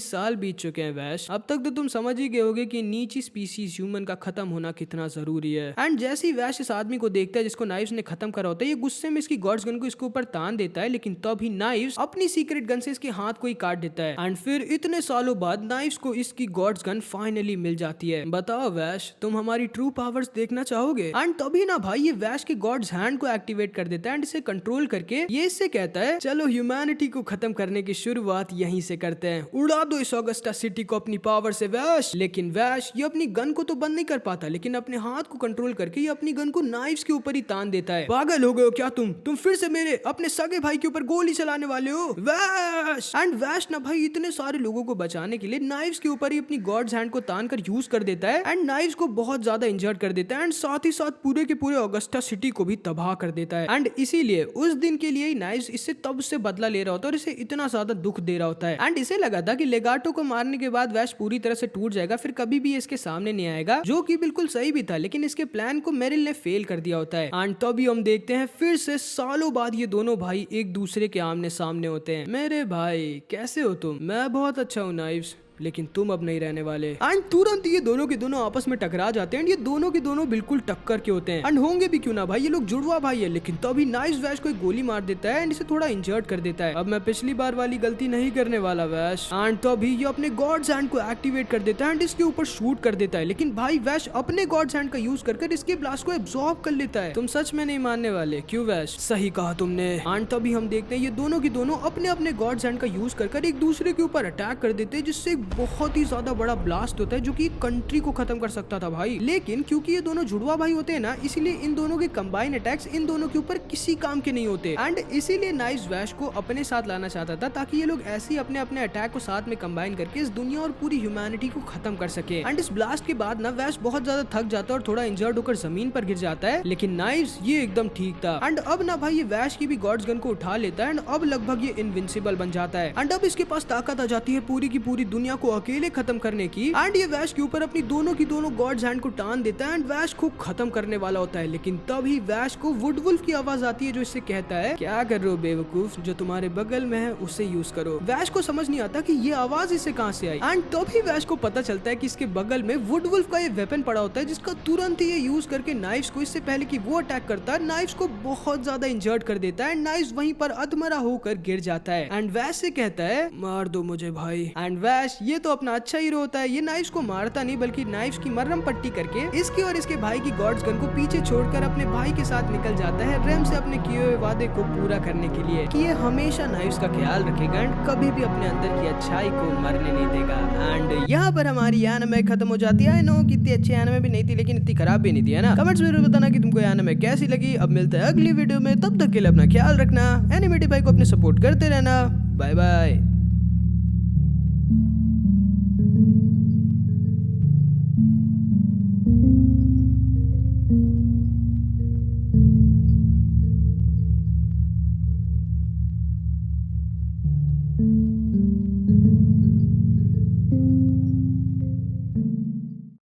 साल बीत चुके हैं वैश। अब तक तो तुम समझ ही गए होगे कि नीची स्पीसीज ह्यूमन का खत्म होना कितना जरूरी है। एंड जैसे ही वैश इस आदमी को देखता है जिसको नाइव्स ने खत्म करा होता है, ये गुस्से में इसकी गॉड्स गन को इसके ऊपर तान देता है, लेकिन तभी नाइव्स अपनी सीक्रेट गन से इसके हाथ को ही काट देता है। एंड फिर इतने सालों बाद नाइव्स को इसकी गॉड्स गन फाइनली मिल जाती है। बताओ वैश, तुम हमारी ट्रू पावर्स देखना चाहोगे? एंड तभी ना भाई ये वैश के गॉड्स हैंड को एक्टिवेट कर देता है एंड इसे कंट्रोल करके ये इससे कहता है चलो ह्यूमैनिटी को खत्म करने की शुरुआत यहीं से करते हैं, उड़ा दो इस ऑगस्टा सिटी को अपनी पावर से वैश। लेकिन वैश ये अपनी गन को तो बंद नहीं कर पाता, लेकिन अपने हाथ को कंट्रोल करके ये अपनी गन को नाइव्स के ऊपर ही तान देता है। पागल हो गए हो क्या तुम फिर से मेरे अपने सगे भाई के ऊपर गोली चलाने वाले हो वैश। एंड वैश ना भाई इतने सारे लोगों को बचाने के लिए नाइव्स के ऊपर ही अपनी गॉड्स हैंड को तान कर यूज कर देता है एंड नाइव्स को बहुत ज्यादा इंजर्ड कर देता है एंड साथ ही साथ पूरे के पूरे ऑगस्टा सिटी को भी तबाह कर देता है। एंड इसीलिए उस दिन के लिए नाइव्स इससे तब से बदला ले रहा होता है और इसे इतना ज्यादा दुख दे रहा होता है। एंड इसे लगा था कि लेगाटो को मारने के बाद वैश पूरी तरह से टूट जाएगा, फिर कभी भी इसके सामने नहीं आएगा, जो कि बिल्कुल सही भी था, लेकिन इसके प्लान को मेरिल ने फेल कर दिया होता है। एंड तभी हम देखते हैं फिर से सालों बाद ये दोनों भाई एक दूसरे के आमने सामने होते हैं। मेरे भाई कैसे हो तुम? मैं बहुत अच्छा हूँ नाइव्स, लेकिन तुम अब नहीं रहने वाले। एंड तुरंत ये दोनों के दोनों आपस में टकरा जाते हैं। ये दोनों के दोनों बिल्कुल टक्कर के होते हैं एंड होंगे भी क्यों ना भाई, ये लोग जुड़वा भाई है। लेकिन तभी नाइस वैश को एक गोली मार देता है एंड इसे थोड़ा इंजर्ड कर देता है। अब मैं पिछली बार वाली गलती नहीं करने वाला वैश। एंड तभी ये अपने गॉड्स हैंड को एक्टिवेट कर देता है एंड इसके ऊपर शूट कर देता है। लेकिन भाई वैश अपने गॉड्स हैंड का यूज कर इसके ब्लास्ट को एब्जॉर्ब कर लेता है। तुम सच में नहीं मानने वाले, क्यों वैश? सही कहा तुमने। एंड तभी हम देखते हैं ये दोनों के दोनों अपने अपने गॉड्स हैंड का यूज कर एक दूसरे के ऊपर अटैक कर देते हैं, जिससे एक बहुत ही ज्यादा बड़ा ब्लास्ट होता है जो कि कंट्री को खत्म कर सकता था भाई। लेकिन क्योंकि ये दोनों जुड़वा भाई होते हैं ना, इसीलिए इन दोनों के कंबाइन अटैक्स इन दोनों के ऊपर किसी काम के नहीं होते। एंड इसीलिए नाइस वैश को अपने साथ लाना चाहता था ताकि ये लोग ऐसे ही अपने अपने अटैक को साथ में कंबाइन करके इस दुनिया और पूरी ह्यूमैनिटी को खत्म कर सके। एंड इस ब्लास्ट के बाद ना वैश बहुत ज्यादा थक जाता है और थोड़ा इंजर्ड होकर जमीन पर गिर जाता है। लेकिन नाइस ये एकदम ठीक था। एंड अब ना भाई ये वैश की भी गॉड्स गन को उठा लेता है एंड अब लगभग ये इनविंसिबल बन जाता है। एंड अब इसके पास ताकत आ जाती है पूरी की पूरी दुनिया को अकेले खत्म करने की। एंड ये वैश के ऊपर अपनी दोनों की दोनों गॉड्स हैंड को टान देता है एंड वैश को खत्म करने वाला होता है। लेकिन तभी वैश को वुडवुल्फ की आवाज आती है जो इससे कहता है, क्या कर रहे हो बेवकूफ, जो तुम्हारे बगल में है उसे यूज करो। वैश को समझ नहीं आता कि ये आवाज इससे कहां से आई। एंड तभी वैश को पता चलता है कि इसके बगल में वुडवुल्फ का ये वेपन पड़ा होता है, जिसका तुरंत ही ये यूज करके नाइफ्स को, इससे पहले कि वो अटैक करता है, नाइफ्स को बहुत ज्यादा इंजर्ड कर देता है। नाइफ्स वहीं पर अधमरा होकर गिर जाता है। एंड वैश से कहता है, मार दो मुझे भाई। एंड वैश ये तो अपना अच्छा हीरो होता है, ये नाइफ्स को मारता नहीं बल्कि नाइफ्स की मरहम पट्टी करके इसके और इसके भाई की गॉड्स गन को पीछे छोड़कर अपने भाई के साथ निकल जाता है रेम से अपने किए हुए वादे को पूरा करने के लिए कि ये हमेशा नाइफ्स का ख्याल रखेगा एंड कभी भी अपने अंदर की अच्छाई को मरने नहीं देगा। एंड यहाँ पर हमारी एनिमे खत्म हो जाती है। आई नो कितनी अच्छी एनिमे भी नहीं थी लेकिन इतनी खराब भी नहीं थी, है ना। कमेंट्स में बताना कि तुमको एनिमे कैसी लगी। अब मिलते हैं अगली वीडियो में, तब तक के लिए अपना ख्याल रखना, एनिमेटेड भाई को अपने सपोर्ट करते रहना। Bye bye.